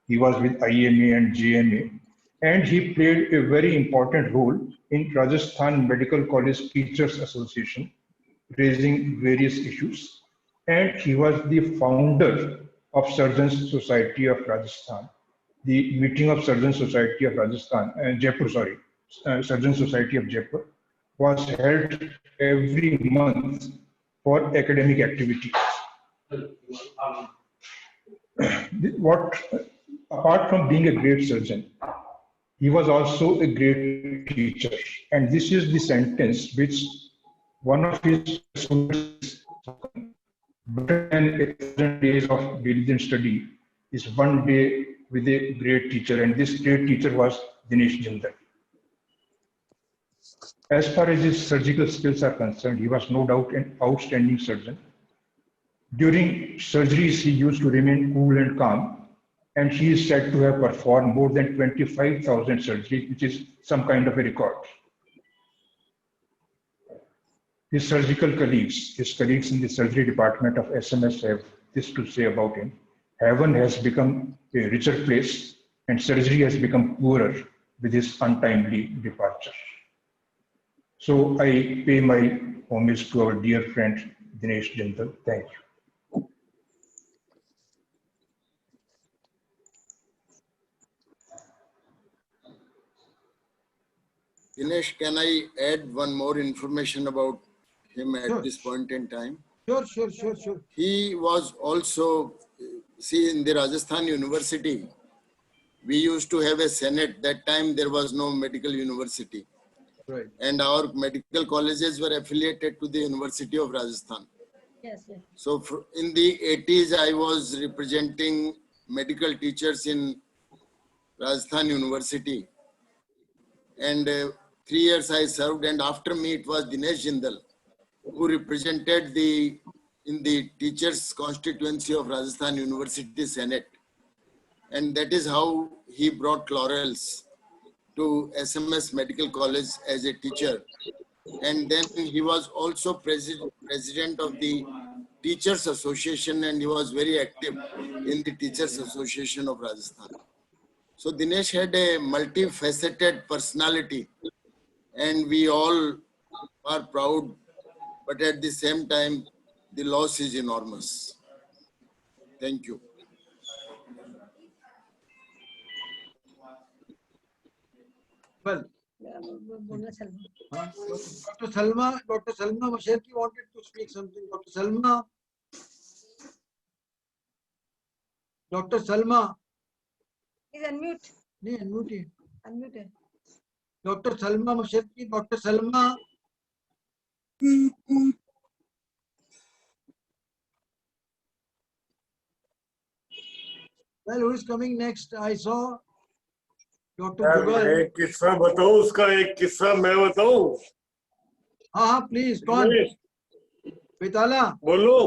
He was with IMA and JMA. And he played a very important role in Rajasthan Medical College Teachers Association, raising various issues. And he was the founder of Surgeons Society of Rajasthan. The meeting of Surgeons Society of Rajasthan, Surgeons Society of Jaipur, was held every month for academic activities. Apart from being a great surgeon, he was also a great teacher. And this is the sentence which one of his students, better than 1,000 days of diligent study is 1 day with a great teacher. And this great teacher was Dinesh Jindal. As far as his surgical skills are concerned, he was no doubt an outstanding surgeon. During surgeries, he used to remain cool and calm. and she is said to have performed more than 25,000 surgeries, which is some kind of a record. His surgical colleagues, his colleagues in the surgery department of SMS have this to say about him: heaven has become a richer place and surgery has become poorer with his untimely departure. So I pay my homage to our dear friend Dinesh Jindal. Thank you. Dinesh, can I add one more information about him at Sure. this point in time? Sure. He was also, see, in the Rajasthan University, we used to have a senate. That time there was no medical university. Right. And our medical colleges were affiliated to the University of Rajasthan. Yes, yes. So in the 80s, I was representing medical teachers in Rajasthan University. And 3 years I served, and after me it was Dinesh Jindal, who represented in the teachers constituency of Rajasthan University Senate. And that is how he brought laurels to SMS Medical College as a teacher. And then he was also president of the Teachers Association, and he was very active in the Teachers Association of Rajasthan. So Dinesh had a multifaceted personality, and we all are proud, but at the same time, the loss is enormous. Thank you. Well, Dr. Salma Masherki wanted to speak something. Dr. Salma. Please unmute. नहीं unmute. Unmute. Dr. Salma Masherki. Dr. Salma. Well, who is coming next? I saw Dr. Jugal. एक किस्सा बताऊं, उसका एक किस्सा मैं बताऊं? हाँ प्लीज, कौन? बेताला बोलो।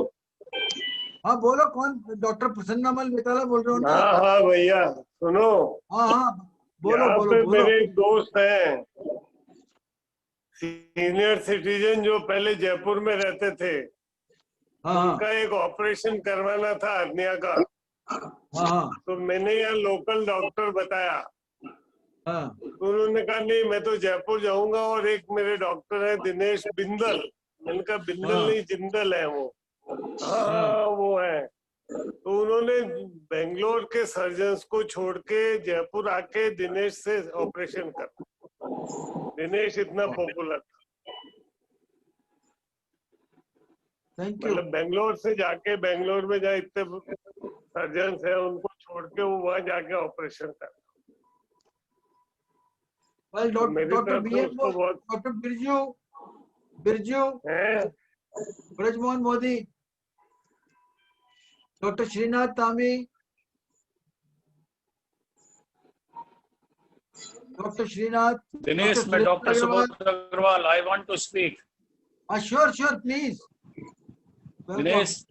हाँ बोलो, कौन? डॉक्टर प्रसन्नामल बेताला बोल रहे हो ना? हाँ भैया सुनो। हाँ बोलो। मेरे एक दोस्त हैं, सीनियर सिटीजन, जो पहले जयपुर में रहते थे। उनका एक ऑपरेशन करवाना था हर्निया का। तो मैंने यहाँ लोकल डॉक्टर बताया। तो उन्होंने कहा नहीं, मैं तो जयपुर जाऊंगा, और एक मेरे डॉक्टर है दिनेश बिंदल। इनका बिंदल नहीं, जिंदल है वो। हाँ वो है। तो उन्होंने बेंगलोर के सर्जन्स को छोड़ के जयपुर आके दिनेश से ऑपरेशन कर। दिनेश इतना पॉपुलर था। मतलब बेंगलोर से जाके, बेंगलोर में जहाँ इतने सर्जन्स हैं उनको छोड़ के वो वहां जाके ऑपरेशन कर। Well, Dr. Birju, Brajmohan Modi, Dr. Srinath Tami, Dr. Srinath. Dinesh, मैं Dr. Subodh Agarwal, I want to speak. Sure, please. Dinesh.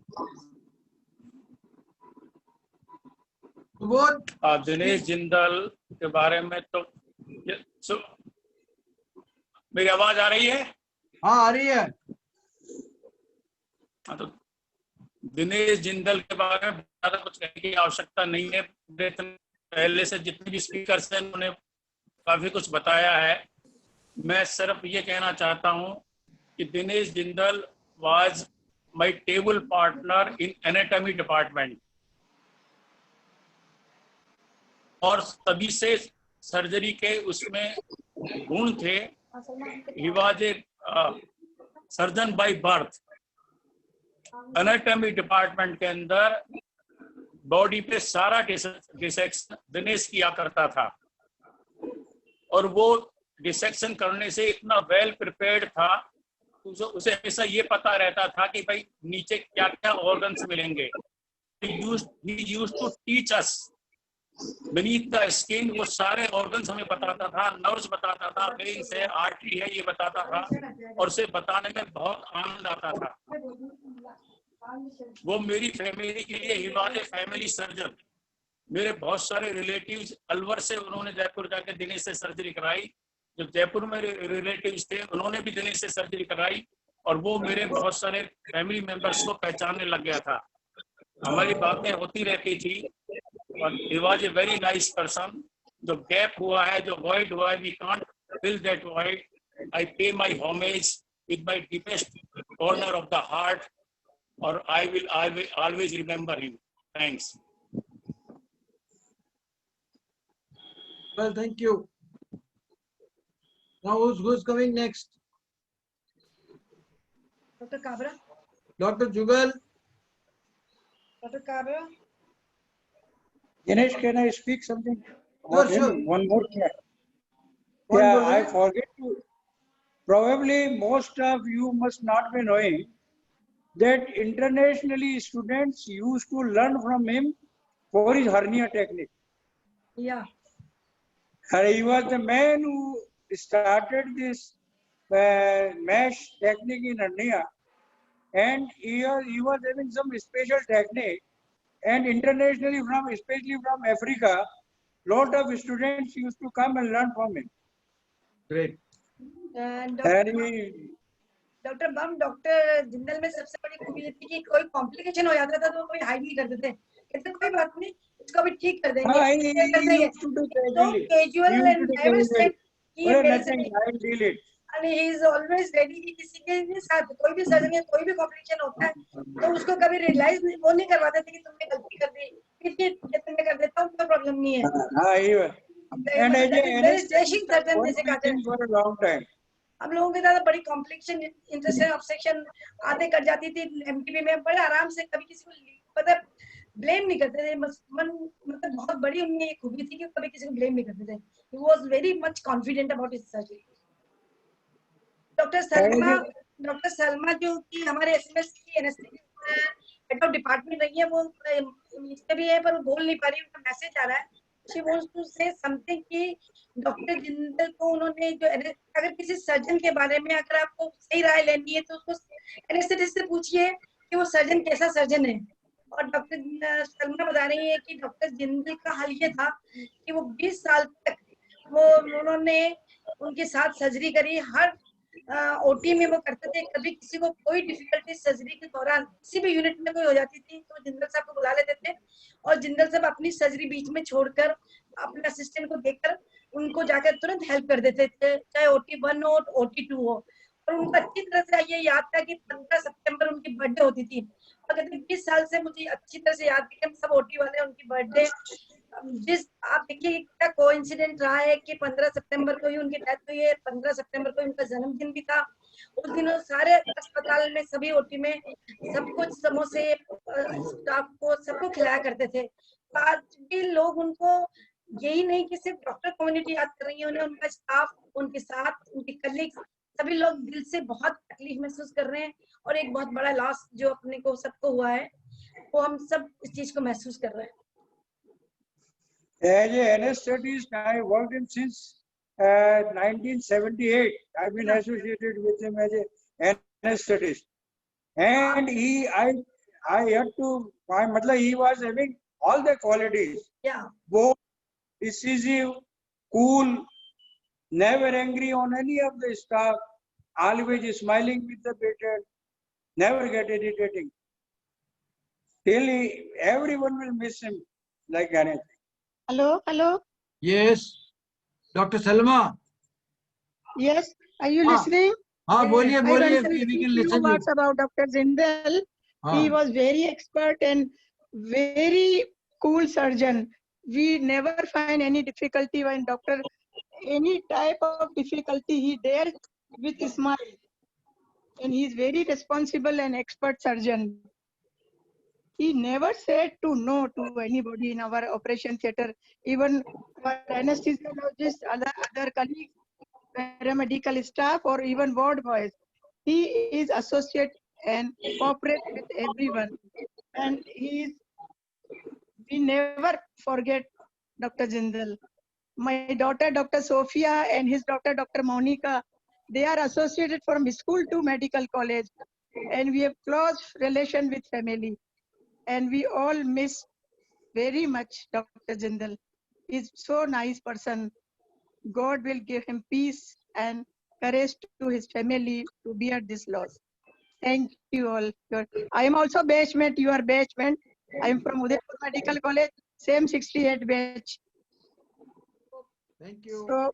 Dinesh Jindal के बारे में तो मेरी आवाज आ रही है? हाँ आ रही है। हाँ, तो दिनेश जिंदल के बारे में ज्यादा कुछ कहने की आवश्यकता नहीं है। पहले से जितने भी स्पीकर्स हैं उन्होंने काफी कुछ बताया है। मैं सिर्फ ये कहना चाहता हूँ कि Dinesh Jindal was my table partner in anatomy department, और सभी से सर्जरी के उसमें गुण थे। He was a surgeon by birth. Anatomy department के अंदर बॉडी पे सारा डिसेक्शन दिनेश किया करता था, और वो डिसेक्शन करने से इतना वेल प्रिपेयर्ड था, उसे हमेशा ये पता रहता था कि भाई नीचे क्या क्या ऑर्गन्स मिलेंगे। He used to teach us beneath the skin, वो सारे ऑर्गन्स हमें बताता था, नर्व्स बताता था, वेन्स है, आर्टरी है, ये बताता था, और उसे बताने में बहुत आनंद आता था। वो मेरी फैमिली के लिए he was a family surgeon. मेरे बहुत सारे रिलेटिव्स अलवर से, उन्होंने जयपुर जाके दिनेश से सर्जरी कराई। जो जयपुर में रिलेटिव्स थे उन्होंने भी दिनेश से सर्जरी कराई, और वो मेरे बहुत सारे फैमिली मेंबर्स को पहचानने लग गया था। हमारी बातें होती रहती थी, और he was a very nice person। जो गैप हुआ है, जो void हुआ है, we can't fill that void। I pay my homage with my deepest corner of the heart, or I will always remember him। Thanks। Well, thank you. Now who's coming next? Dr. Kabra. Dr. Jugal. Dr. Kabra. Dinesh, can I speak something about Sure, him? sure. One more thing. One Yeah, more I thing. forget to. Probably most of you must not be knowing that internationally students used to learn from him for his hernia technique. Yeah. He was the man who started this mesh technique in hernia, and he was having some special technique, and internationally especially from Africa, lot of students used to come and learn from him. Great. And And doctor bomb, doctor Jindal में सबसे बड़ी खूबी ये थी कि कोई complication हो जाता था तो वो कोई हाइड नहीं करते थे, कहते कोई बात नहीं, इसको भी ठीक कर देंगे, कर देंगे। So casual and never said कि ये मेरे से नहीं, and he is always ready कि किसी के साथ कोई भी सर्जरी कोई भी कॉम्प्लिकेशन होता है तो उसको कभी रियलाइज वो नहीं करवाते थे कि तुमने गलती कर दी, फिर मैं कर देता हूँ, कोई प्रॉब्लम नहीं है। and as a सर्जन जैसे कहते हैं for a long time. हम लोगों के साथ बड़ी कॉम्प्लिकेशन इंटरेस्टेड ऑब्सेक्शन आते कर जाती थी एमटीबी में, बड़े आराम से, कभी किसी को मतलब ब्लेम नहीं करते थे। मतलब बहुत बड़ी उनमें एक खूबी थी कि कभी किसी को ब्लेम नहीं करते थे। He was very much confident about his surgery. Doctor Salma जो कि हमारे एसएमएस की एनेस्थेसिया हेड ऑफ डिपार्टमेंट रही है, वो इसमें भी है पर वो बोल नहीं पा रही, उनका मैसेज आ रहा है। She wants to say something कि डॉक्टर जिंदल को उन्होंने जो अगर किसी सर्जन के बारे में अगर आपको सही राय लेनी है तो उसको एनेस्थेटिस्ट से पूछिए कि वो सर्जन कैसा सर्जन है। और डॉक्टर सलमा बता रही है कि डॉक्टर जिंदल का हाल ये था कि वो 20 साल तक उन्होंने उनके साथ सर्जरी करी, हर ओटी में वो करते थे। कभी किसी को कोई डिफिकल्टी सर्जरी के दौरान किसी भी यूनिट में कोई हो जाती थी तो जिंदल साहब को बुला लेते थे, और जिंदल साहब अपनी सर्जरी बीच में छोड़कर अपने असिस्टेंट को देखकर उनको जाकर तुरंत हेल्प कर देते थे, चाहे OT 1 हो OT 2 हो। और उनको अच्छी तरह से ये याद था कि 15 सितंबर उनकी बर्थडे होती थी, और कहते 20 साल से मुझे अच्छी तरह से याद है कि सब OT वाले उनकी बर्थडे जिस आप देखिए क्या कोइंसिडेंट रहा है कि 15 सितंबर को ही उनकी डेथ हुई है, 15 सितंबर को उनका जन्मदिन भी था। उस दिन सारे अस्पताल में सभी OT में सब कुछ समोसे स्टाफ को सबको खिलाया करते थे। आज भी लोग उनको यही नहीं कि सिर्फ डॉक्टर कम्युनिटी याद कर रही है, उन्हें उनका स्टाफ, उनके साथ उनके कलीग्स सभी लोग दिल से बहुत तकलीफ महसूस कर रहे हैं, और एक बहुत बड़ा लॉस जो अपने को सबको हुआ है वो हम सब इस चीज को महसूस कर रहे हैं। As an anesthetist, I worked him since 1978. I've been associated with him as an anesthetist, and I had to. He was having all the qualities. Yeah. Both decisive, cool, never angry on any of the staff, always smiling with the patient, never get irritating. Really, everyone will miss him like anything. Hello. Yes. Dr. Salma. Yes. Are you listening? हाँ बोलिए I want to we can few listen. words about Dr. Jindal. He was very expert and very cool surgeon. We never find any difficulty when doctor, any type of difficulty he dare with a smile. And he is very responsible and expert surgeon. He never said to no to anybody in our operation theater, even our anesthesiologists, other colleagues, paramedical staff, or even ward boys. He is associate and cooperate with everyone. And we never forget Dr. Jindal. My daughter, Dr. Sophia, and his daughter, Dr. Monica, they are associated from school to medical college. And we have close relation with family. And we all miss very much, Dr. Jindal. He's so nice person. God will give him peace and courage to his family to bear this loss. Thank you all. I am also batchmate. You are batchmate. I am from Udaipur Medical College, same 68 batch. Thank you. So,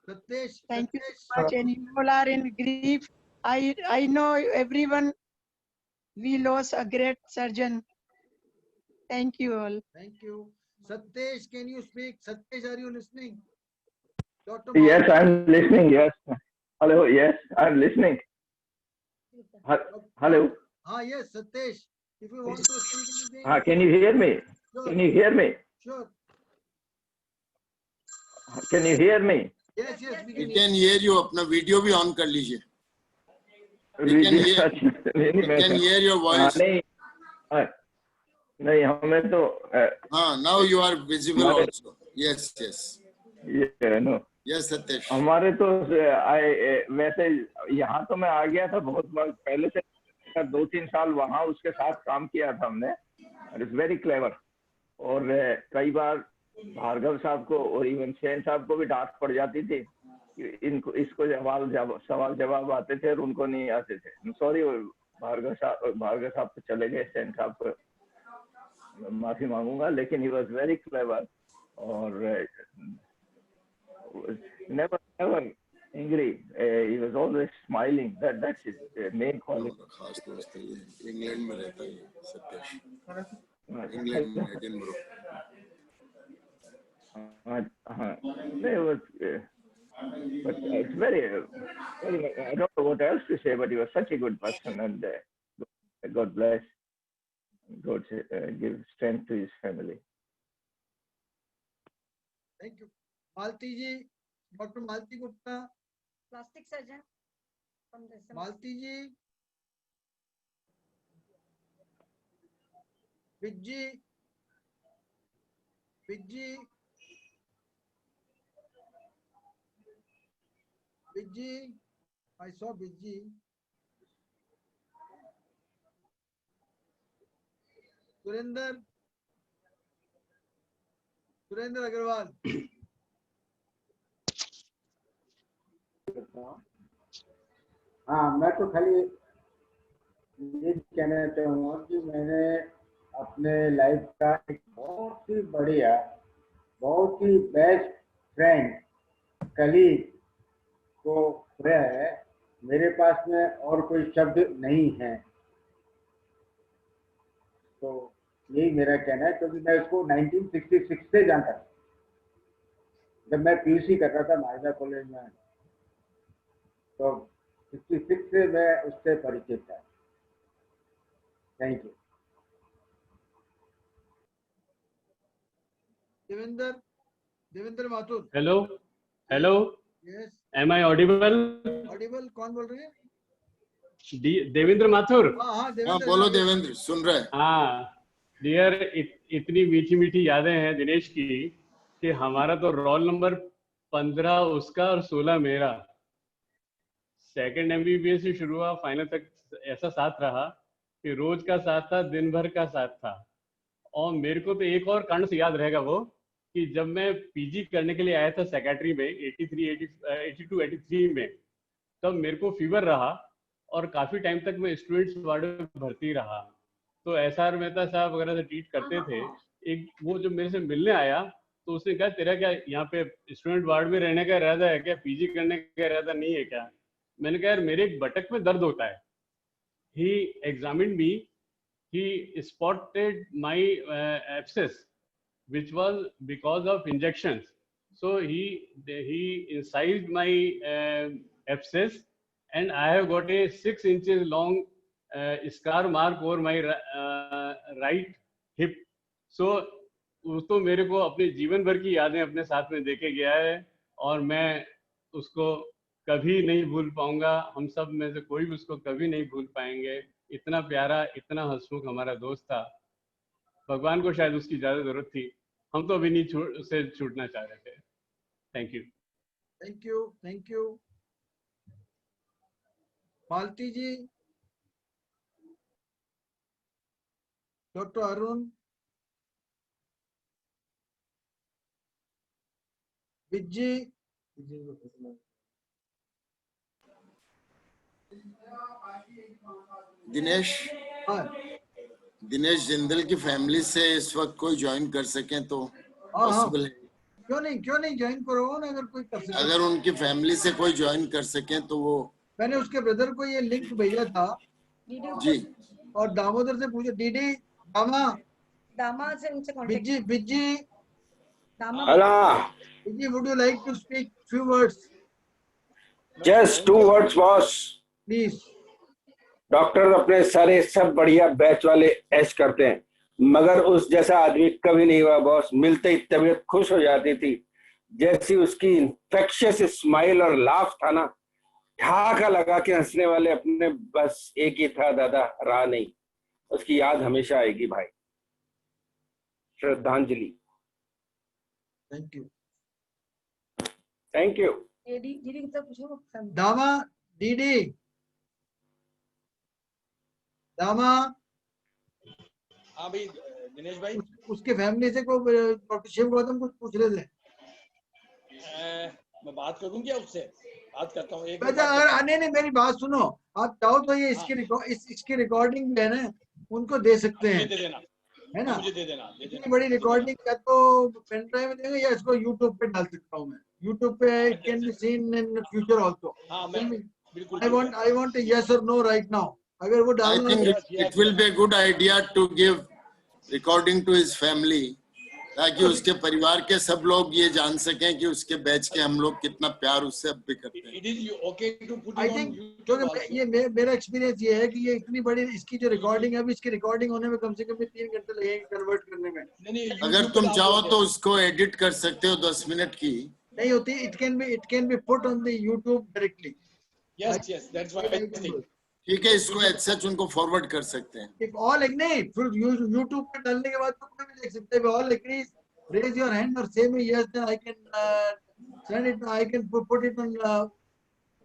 Satyesh, thank you so much. And you all are in grief. I know everyone. We lost a great surgeon. Thank you all. Thank you. Satyesh, can you speak? Satyesh, are you listening? Dr. Yes, Malti. I'm listening. Yes. Hello. Yes, I'm listening. Hello. Yes, Satyesh. If you want to speak anything. Can you hear me? Sure. Can you hear me? Sure. Can you hear me? Yes, yes, we We can hear you. अपना video भी on कर लीजिए. We can hear your voice. नहीं हमें तो. Now you are visible also. Yes, yes. Yeah, no. Yes, Satyesh. हमारे तो वैसे यहाँ तो मैं आ गया था बहुत पहले से 2-3 साल वहाँ उसके साथ काम किया था हमने. It's very clever. और कई बार भार्गव साहब को और इवन सेन साहब को भी डांट पड़ जाती थी. इनको इसको सवाल जवाब आते थे और उनको नहीं आते थे. सॉरी भार्गव साहब तो चले गए. सेन साहब को माफी मांगूंगा. लेकिन ही वॉज वेरी क्लेवर और never angry. He was always smiling. That's his main quality. खास दोस्त है ये. इंग्लैंड में रहता है सत्येश. इंग्लैंड में Edinburgh. It was, but it's very, I don't know what else to say, but he was such a good person, and God bless. God give strength to his family. Thank you. Malti ji, Dr. Malti Gupta. Plastic surgeon from the Malti ji. Vijji. Vijji. Vijji. I saw Vijji. Surinder. Surinder Agarwal. हाँ, मैं तो खाली ये कहना चाहूँगा कि मैंने अपने लाइफ का एक बहुत ही बढ़िया, बहुत ही बेस्ट फ्रेंड, कलीग को खोया है. मेरे पास में और कोई शब्द नहीं है. तो यही मेरा कहना है, क्योंकि मैं उसको 1966 से जानता था. जब मैं पीयूसी कर रहा था महाराजा कॉलेज में, तो 66 से मैं उससे परिचित था. Thank you. Devendra Mathur. Hello. Yes. Am I audible? Audible. कौन बोल रहे हैं? देवेंद्र माथुर. हाँ, बोलो देवेंद्र, सुन रहे हैं. हाँ डियर, इतनी मीठी मीठी यादें हैं दिनेश की कि हमारा तो रोल नंबर 15 उसका और 16 मेरा. सेकंड MBBS से शुरू हुआ, फाइनल तक ऐसा साथ रहा कि रोज का साथ था, दिन भर का साथ था. और मेरे को तो एक और कांड से याद रहेगा वो कि जब मैं पीजी करने के लिए आया था सेक्रेटरी में 82-83 में, तब मेरे को फीवर रहा और काफी टाइम तक मैं स्टूडेंट्स वार्ड में भर्ती रहा. तो SR मेहता साहब वगैरह से ट्रीट करते थे. एक वो जब मेरे से मिलने आया तो उसने कहा तेरा क्या यहाँ पे स्टूडेंट वार्ड में रहने का इरादा है क्या, पीजी करने का इरादा नहीं है क्या? मैंने कहा यार मेरे एक बटक में दर्द होता है. He examined me. He spotted my abscess, which was because of injections. So he incised my abscess, and I have got a 6 inches long scar mark over my right hip. So वो तो मेरे को अपने जीवन भर की यादें अपने साथ में देके गया है और मैं उसको कभी नहीं भूल पाऊंगा. हम सब में से कोई भी उसको कभी नहीं भूल पाएंगे. इतना प्यारा, इतना हंसमुख हमारा दोस्त था. भगवान को शायद उसकी ज्यादा जरूरत थी. हम तो अभी नहीं उससे छूटना चाह रहे थे. Thank you. Thank you. Thank you. Malti ji. Doctor Arun. Vijji Dinesh Dinesh Jindal की फैमिली से इस वक्त कोई ज्वाइन कर सके तो पॉसिबल है? क्यों नहीं ज्वाइन करो ना, अगर कोई कर सके। अगर उनकी फैमिली से कोई ज्वाइन कर सके तो वो, मैंने उसके ब्रदर को ये लिंक भेजा था जी, और दामोदर से पूछो। डीडी दामा से उनसे contact. Bijji Allah, Vicky, would you like to speak few words, just 2 words boss. please? Doctor अपने सारे सब बढ़िया बैच वाले ऐश करते हैं, मगर उस जैसा आदमी कभी नहीं हुआ बॉस। मिलते ही तबीयत खुश हो जाती थी। जैसी उसकी इन्फेक्शियस स्माइल और लाफ था ना, ठाका लगा के हंसने वाले अपने बस एक ही था दादा, रहा नहीं। उसकी याद हमेशा आएगी भाई। श्रद्धांजलि। Thank you. Thank you. DD की तरफ पूछो। दामा डीडी दामा। हाँ भाई दिनेश भाई, उसके फैमिली से को डॉक्टर शिव गौतम कुछ पूछ रहे थे। मैं बात करूं क्या उससे? बात करता हूँ एक नहीं मेरी बात सुनो, आप चाहो तो ये इसकी रिकॉर्डिंग जो है ना उनको दे सकते हैं, दे देना, है ना? मुझे दे देना। इतनी बड़ी रिकॉर्डिंग या तो पेन ड्राइव में देंगे या इसको यूट्यूब पे डाल सकता हूँ मैं। यूट्यूब पे it can be seen in future also. हाँ मैं बिल्कुल। I want a yes or no right now. अगर वो I डालना think it will be a good idea to give recording to his family, ताकि उसके परिवार के सब लोग ये जान सकें कि उसके बैच के हम लोग कितना प्यार उससे अब भी करते हैं। It is okay to put I it on think YouTube also. ये मेरा एक्सपीरियंस ये है कि ये इतनी बड़ी इसकी जो रिकॉर्डिंग है, अभी इसकी रिकॉर्डिंग होने में कम से कम 3 घंटे लगेंगे कन्वर्ट करने में। अगर तुम चाहो तो उसको एडिट कर सकते हो 10 मिनट की। नहीं होती, it can be put on the YouTube directly. Yes, that's what I think. ठीक है, इसको एज सच उनको फॉरवर्ड कर सकते हैं। If all agree, फिर यूट्यूब पे डालने के बाद तो कोई भी देख सकता है। If all agree, raise your hand or say me yes, then I can send it. I can put it on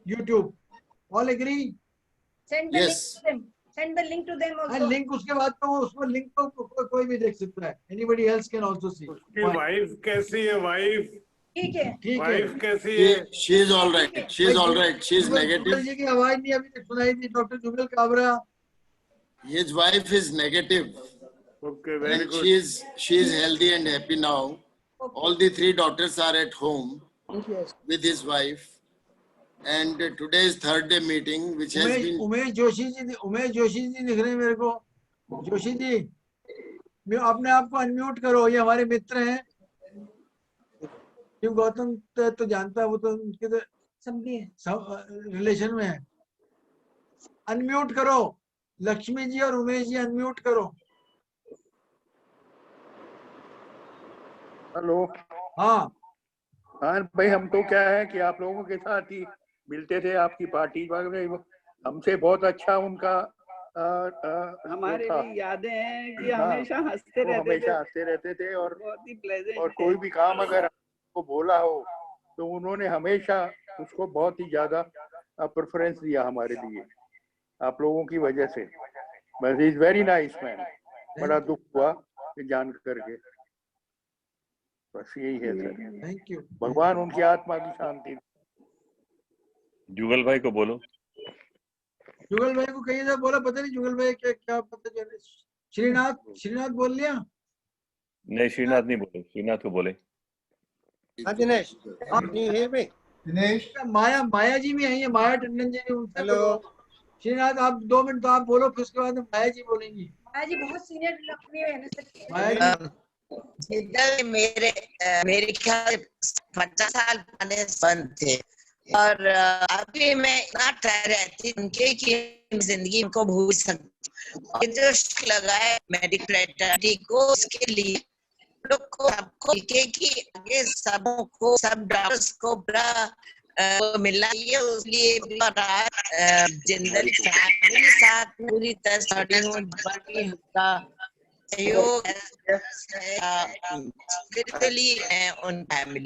YouTube. All agree? Send the link to them. Send the link to them also. Link उसके बाद तो उसको link तो कोई भी देख सकता है। Anybody else can also see. उसकी वाइफ कैसी है? वाइफ ठीक है। वाइफ कैसी है? She is all right. She is all right. She is negative. जी की आवाज नहीं अभी तक सुनाई थी। Doctor Jugal Kabra. His wife is negative. Okay, very good. She is healthy and happy now. All the 3 daughters are at home with his wife. And today is 3rd day meeting, which has been. Umesh Joshi ji दिख रहे हैं मेरे को। जोशी जी, अपने आप को unmute करो। ये हमारे मित्र हैं। शिव गौतम तो जानता है, वो तो उनके तो रिलेशन में है। अनम्यूट करो। लक्ष्मी जी और उमेश जी अनम्यूट करो। हेलो। हाँ भाई, हम तो क्या है कि आप लोगों के साथ ही मिलते थे, आपकी पार्टी में। हमसे बहुत अच्छा उनका हमारे भी यादें हैं कि हमेशा हंसते रहते थे और बहुत ही प्लेजेंट। और कोई भी काम अगर आपको बोला हो तो उन्होंने हमेशा उसको बहुत ही ज्यादा प्रेफरेंस दिया हमारे लिए, आप लोगों की वजह से। बस इज वेरी नाइस मैन। बड़ा दुख हुआ कि जान करके। बस यही है सर। Thank you. भगवान उनकी आत्मा की शांति। जुगल भाई को बोलो। जुगल भाई को कहीं से बोला, पता नहीं जुगल भाई क्या पता चले। श्रीनाथ बोल लिया? नहीं, श्रीनाथ नहीं बोले। श्रीनाथ को बोले। दिनेश, दिनेश माया जी भी आई है। माया टंडन जी भी। हेलो श्रीनाथ, आप 2 मिनट तो आप बोलो, फिर उसके बाद माया जी बोलेंगी। माया जी बहुत सीनियर अपनी है ना सर। मेरे ख्याल 50 साल पुराने संत थे और अभी मैं इतना ठहर रहती उनके कि जिंदगी को भूल सकती। जो लगा है मेडिकल फ्रेटर्निटी को, उसके लिए लोग को सबको कि आगे सबों को, सब डॉक्टर्स को बड़ा मिलना चाहिए। उसलिए जिंदल फैमिली साथ पूरी तरह सहयोग उन फैमिली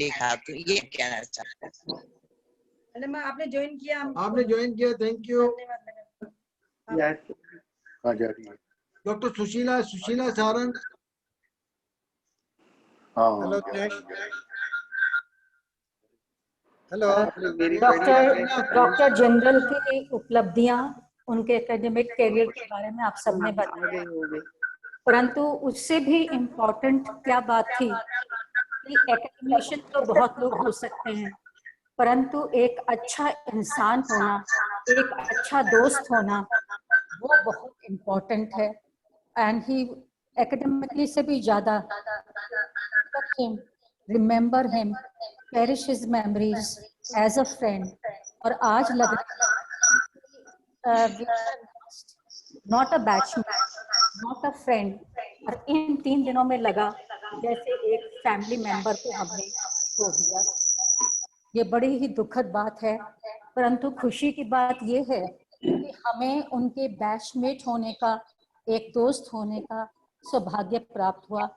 का। तो ये कहना चाहता हूँ। आपने ज्वाइन किया। Thank you. आ जा रही है डॉक्टर सुशीला सारंग। हाँ। हेलो डॉक्टर जिंदल की उपलब्धियां उनके एकेडमिक करियर के बारे में आप सबने बताया, परंतु उससे भी इम्पोर्टेंट क्या बात थी कि एकेडमिशियन तो बहुत लोग हो सकते हैं, परंतु एक अच्छा इंसान होना, एक अच्छा दोस्त होना, वो बहुत इम्पोर्टेंट है। एंड ही एकेडमिकली से भी ज्यादा remember him, cherish his memories as a friend। और आज लग रहा है not a batchmate, not a friend, और इन 3 दिनों में लगा जैसे एक फैमिली मेंबर को हमने खो दिया। ये बड़ी ही दुखद बात है, परंतु खुशी की बात ये है कि हमें उनके बैचमेट होने का, एक दोस्त होने का सौभाग्य प्राप्त हुआ।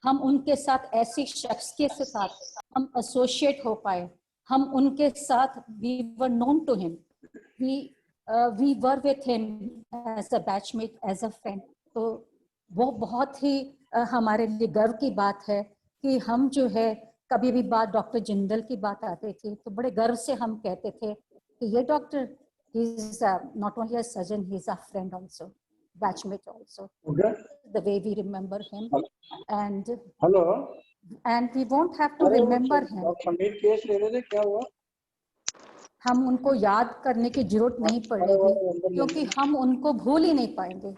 हम उनके साथ ऐसी शख्स के साथ हम एसोसिएट हो पाए, हम उनके साथ we were known to him, we were with him as a batchmate, as a friend। तो वो बहुत ही हमारे लिए गर्व की बात है कि हम जो है कभी भी बात डॉक्टर जिंदल की बात आती थी तो बड़े गर्व से हम कहते थे कि ये doctor he is not only a surgeon, he is a friend also, batchmate also। Okay. The way we remember him, and hello we won't have to remember him। Sameer case ले रहे थे, क्या हुआ? हम उनको याद करने की जरूरत नहीं पड़ेगी क्योंकि हम उनको भूल ही नहीं पाएंगे।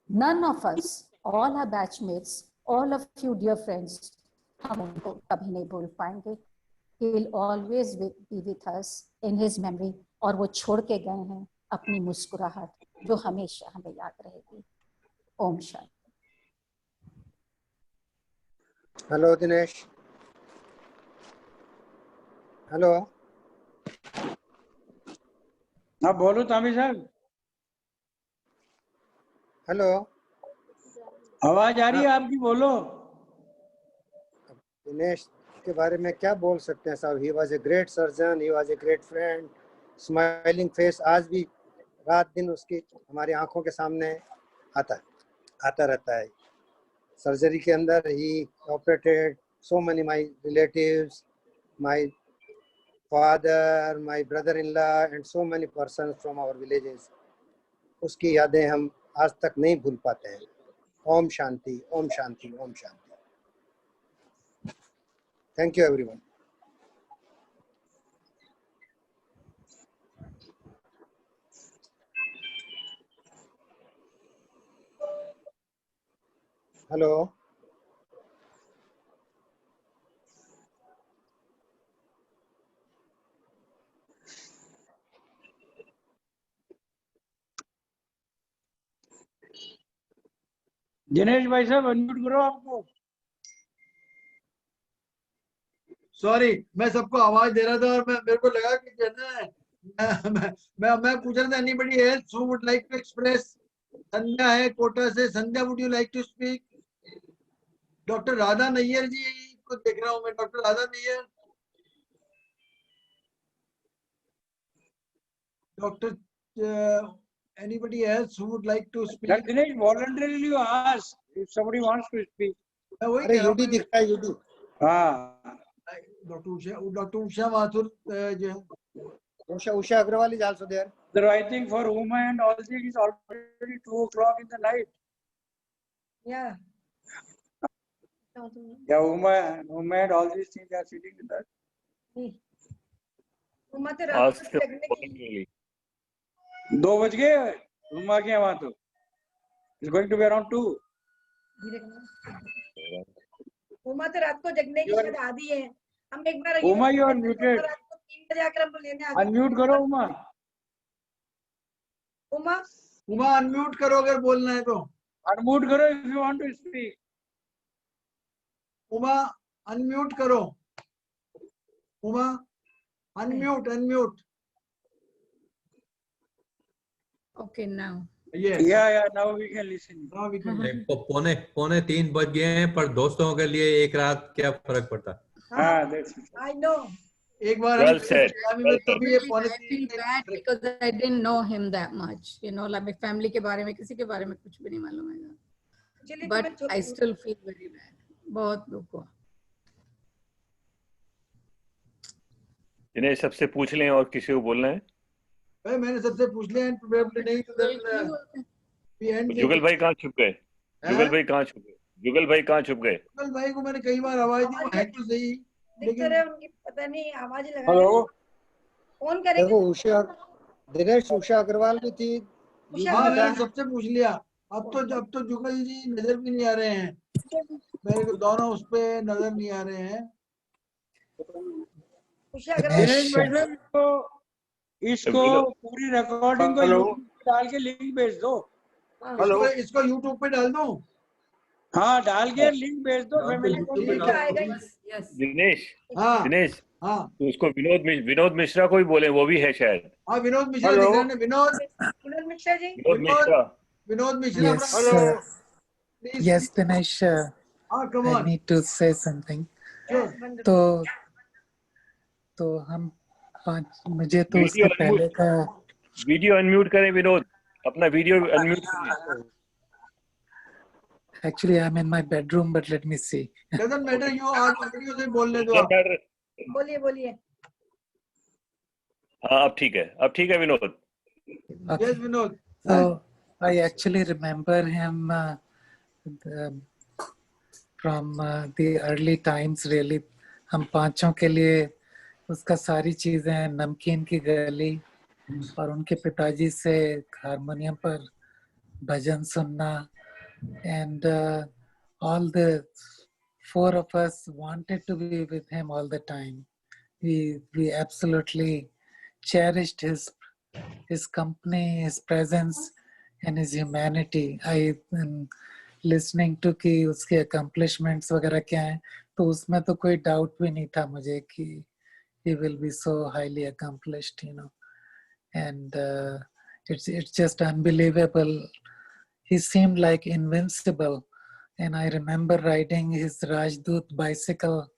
None of us, all our batchmates, all of you dear friends, हम उनको कभी नहीं भूल पाएंगे। He will always be with us in his memory। और वो छोड़ के गए हैं अपनी मुस्कुराहट जो हमेशा हमें याद रहेगी। ओम शांति। हेलो दिनेश। हेलो। हाँ बोलो तामी साहब। हेलो। आवाज आ रही है आपकी, बोलो। दिनेश के बारे में क्या बोल सकते हैं साहब? He was a great surgeon, he was a great friend, smiling face. आज भी रात दिन उसकी हमारी आंखों के सामने आता रहता है। सर्जरी के अंदर ही operated so many my relatives, my father, my brother-in-law and so many persons from our villages। उसकी यादें हम आज तक नहीं भूल पाते हैं। Om Shanti, Om Shanti, Om Shanti. Thank you everyone. Hello. Dinesh भाई साहब अनम्यूट करो आपको। सॉरी, मैं सबको आवाज दे रहा था और मेरे को लगा कि जो है मैं पूछ रहा था anybody else who would like to express. Sandhya है कोटा से। Sandhya, would you like to speak? Doctor Radha Nayar ji को देख रहा हूँ मैं। Doctor Radha Nayar. Doctor anybody else who would like to speak? Dinesh, voluntarily you ask if somebody wants to speak। अरे UD दिख रहा है, यूडी। हाँ। डॉक्टर उषा माथुर जो Usha Agarwal is also there। So I think for Uma and all this is already 2 o'clock in the night। Yeah। Yeah, Uma and all these things are sitting with us। Uma तो रात को जगने की 2 बज गए उमा के वहां तो। It's going to be around 2। Uma तो रात को जगने की शायद आदी है। हम एक बार उमा you are muted। रात को 3 बजे आकर हमको लेने आते हैं। अनम्यूट करो उमा। उमा अनम्यूट करो अगर बोलना है तो। अनम्यूट करो if you want to speak। Uma unmute करो। Uma unmute. Okay, now। Yes। Yeah, now we can listen। Now we can listen। पौने 3 बज गए हैं, पर दोस्तों के लिए एक रात क्या फर्क पड़ता? हाँ, that's it। I know। एक बार Well said। Really, I feel bad because I didn't know him that much, you know, like family के बारे में, किसी के बारे में कुछ भी नहीं मालूम है। But I still feel very bad। बहुत दुख हुआ। जिन्हें सबसे पूछ लें और किसी को बोलना है। भाई मैंने सबसे पूछ लिया and probably नहीं तो then we end जुगल भाई कहाँ छुप गए? जुगल हैं? भाई कहाँ छुप गए? जुगल भाई कहाँ छुप गए? जुगल भाई को मैंने कई बार आवाज दी, वो है तो सही दिख तो रहे उनकी पता नहीं आवाज ही लगा हेलो फोन करेंगे। देखो उषा दिनेश उषा अग्रवाल भी थी। हाँ मैंने सबसे पूछ लिया। अब तो जुगल जी नजर भी नहीं आ रहे हैं मेरे को, दोनों उस पे नजर नहीं आ रहे हैं। दिनेश भाई साहब इसको पूरी रिकॉर्डिंग को यूट्यूब पे डाल के लिंक भेज दो। हेलो इसको यूट्यूब पे डाल दूं? हाँ डाल के लिंक भेज दो फैमिली को। दिनेश हाँ दिनेश हाँ तो उसको विनोद मिश्रा को ही बोले, वो भी है शायद। हाँ विनोद मिश्रा दिख रहे हैं। Vinod Mishra ji, Vinod Mishra. Yes, yes, Dinesh. come I on. need to say something. तो हम मुझे तो उसके पहले का वीडियो अनम्यूट करें विनोद, अपना वीडियो अनम्यूट करें। Actually, I'm in my bedroom, but let me see. Doesn't matter, you आज वीडियो से बोलने दो। बोलिए बोलिए। हाँ अब ठीक है Vinod. Yes Vinod. So I actually remember him from the early times. Really, हम पांचों के लिए उसका सारी चीजें, नमकीन की गली और उनके पिताजी से हारमोनियम पर भजन सुनना, and all the four of us wanted to be with him all the time. We absolutely cherished his company, his presence, and his humanity. I listening to कि उसके accomplishments वगैरह क्या हैं, तो उसमें तो कोई doubt भी नहीं था मुझे कि he will be so highly accomplished, you know. And it's just unbelievable. He seemed like invincible. And I remember riding his Rajdoot bicycle,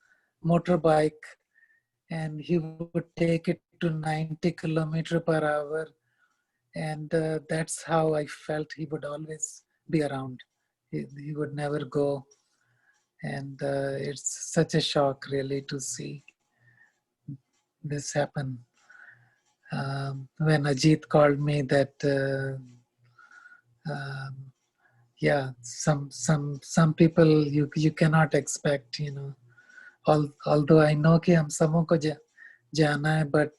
motorbike, and he would take it to 90 km/h. And that's how I felt he would always be around. He would never go. And it's such a shock really to see this happen. When Ajit called me that yeah, some people you cannot expect, you know. Although I know कि हम सबों को जाना है, but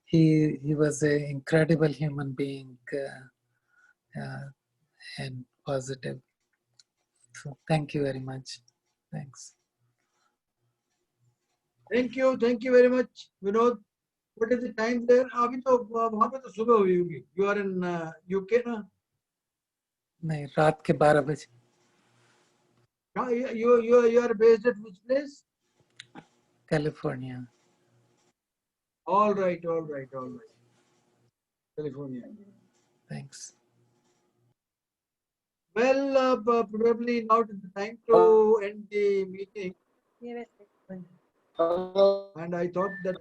he was an incredible human being and positive. So thank you very much. Thanks. Thank you very much, Vinod. What is the time there? अभी तो वहाँ पे तो सुबह हुई होगी. You are in UK ना? नहीं, रात के 12 बजे. You are based at which place? California. All right. California. Thanks. Well, probably now is the time to end the meeting. And I thought that.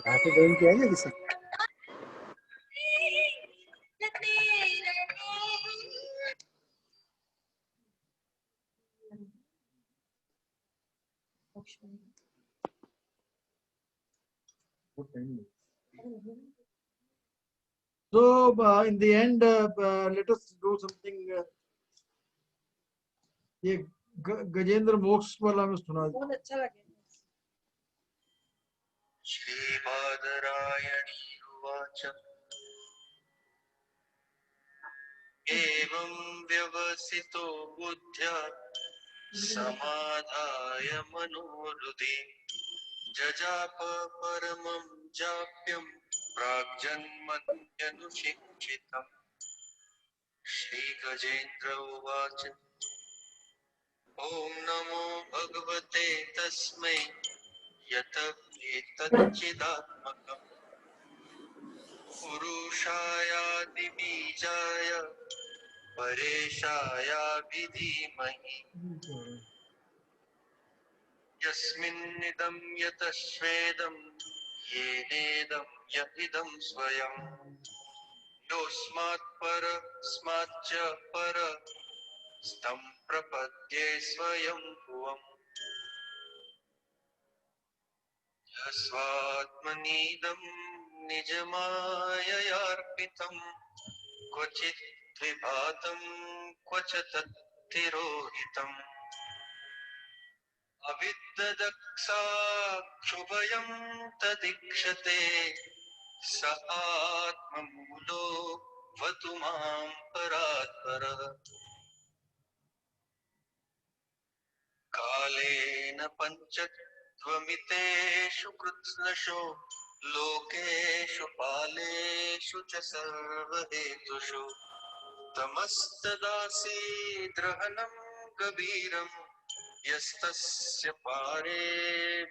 Happy birthday किया है किसी? So in the end, let us do something. ये गजेंद्र मोक्ष वाला में सुना. बहुत अच्छा लगे. श्रीबादरायणी उवाच एवं व्यवसितो बुद्ध्या समाधाय मनोहृदि जजाप परमं जाप्यं प्राग्जन्मन्यनुशिक्षितम् श्रीगजेन्द्र उवाच ॐ नमो भगवते तस्मै यत एतच्चिदात्मकम् पुरुषायादिबीजाय परेशायाभिधीमहि यस्मिन्निदं यतश्वेदं येनेदं य इदं स्वयं योऽस्मात् परस्माच्च परस्तं प्रपद्ये स्वयं भुवम् यस्वात्मनीदं निजमाययार्पितं क्वचित् विभातं क्वच तत्तिरोहितम् अविद्ददक्षाक्षुभयं तदीक्षते स आत्ममूलो वतु मां परात्परः कालेन पञ्चत्वमितेषु कृत्स्नशो लोकेषु पालेषु च सर्वहेतुषु तमस्तदासीद्रहणं गभीरम् यस्तस्य पारे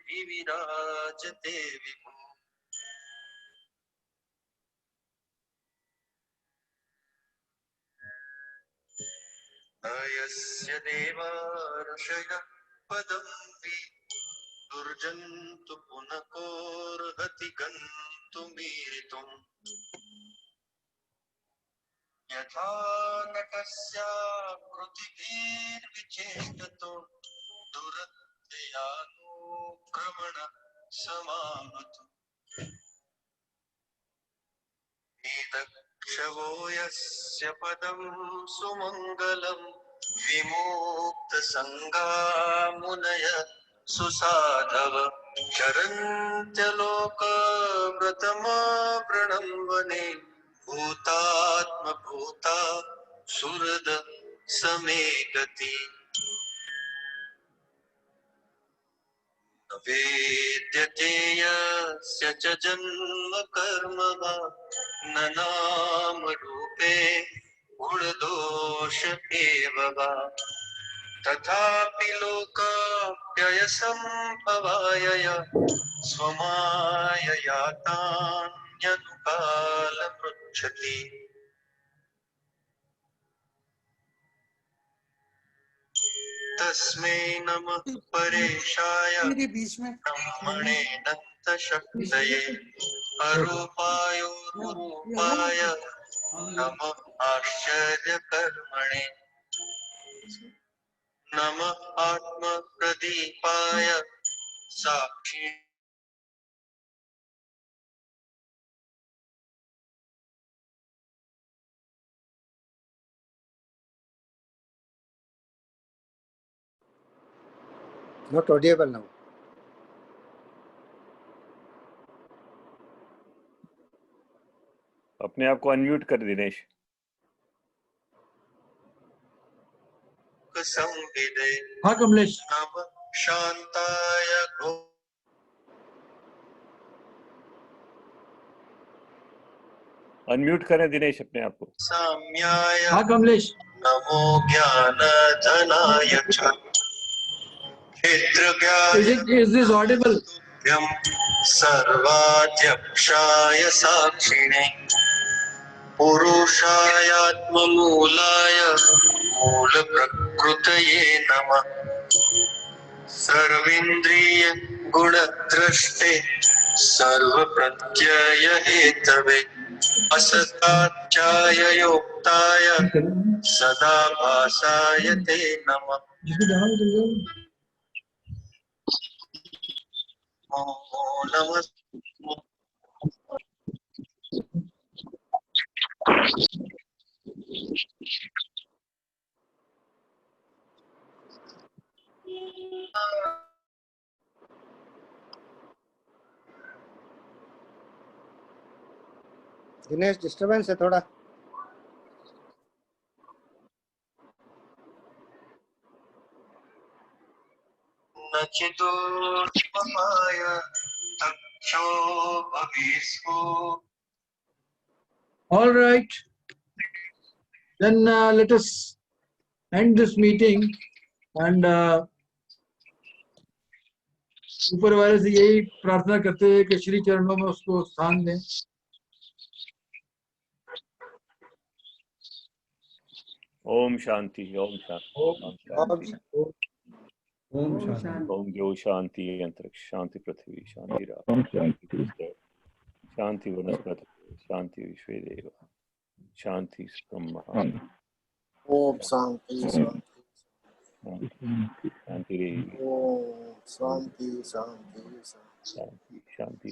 विविराजते विभु अयस्य देवार्षयः पदं दुर्जन्तु पुनकोर्हति गन्तुमीरितुम् यथा नटस्याकृतिभिर्विचेष्टतो दुरत्ययानुक्रमण समाहतु निदक्षवो यस्य पदं सुमङ्गलं विमुक्तसङ्गा सुसाधव चरन्त्यलोकव्रतमावृणं भूतात्मभूता सुहृद समे गति वेद्यते यस्य च जन्म कर्म न नाम रूपे गुणदोष एव वा तथापि लोकाप्ययसम्भवाय स्वमायया तान्यनुकालमृच्छति तस्मै नमः परेशाय ब्रह्मणे नन्तशक्तये अरूपाय रूपाय नमः आश्चर्यकर्मणे नमः आत्मप्रदीपाय साक्षी Not audible now. अपने आप को अनम्यूट कर दिनेश। हाँ कमलेश। शांताय अनम्यूट करें दिनेश अपने आप को। साम्याय हाँ कमलेश। नमो ज्ञानधनाय च Is this audible? सर्वाध्यक्षाय साक्षिणे पुरुषायात्ममूलाय मूलप्रकृतये नमः सर्वेन्द्रिय गुणद्रष्टे सर्वप्रत्यय हेतवे असताच्चाय योक्ताय सदा भासाय ते नमः नमो नमः दिनेश डिस्टर्बेंस है थोड़ा। नचिदोत्पमाय तक्षो भविष्मो। All right. Then let us end this meeting and ऊपर वाले से यही प्रार्थना करते हैं कि श्री चरणों में उसको स्थान दें। ओम शांति, ओम शांति, ओम शांति, ओम शांति। ओम जो शांति अंतरिक्ष, शांति पृथ्वी, शांति रात, ओम शांति। शांति वनस्पति, शांति विश्वेदेव, शांति ब्रह्मा, ओम शांति शांति शांति ओम शांति शांति शांति शांति।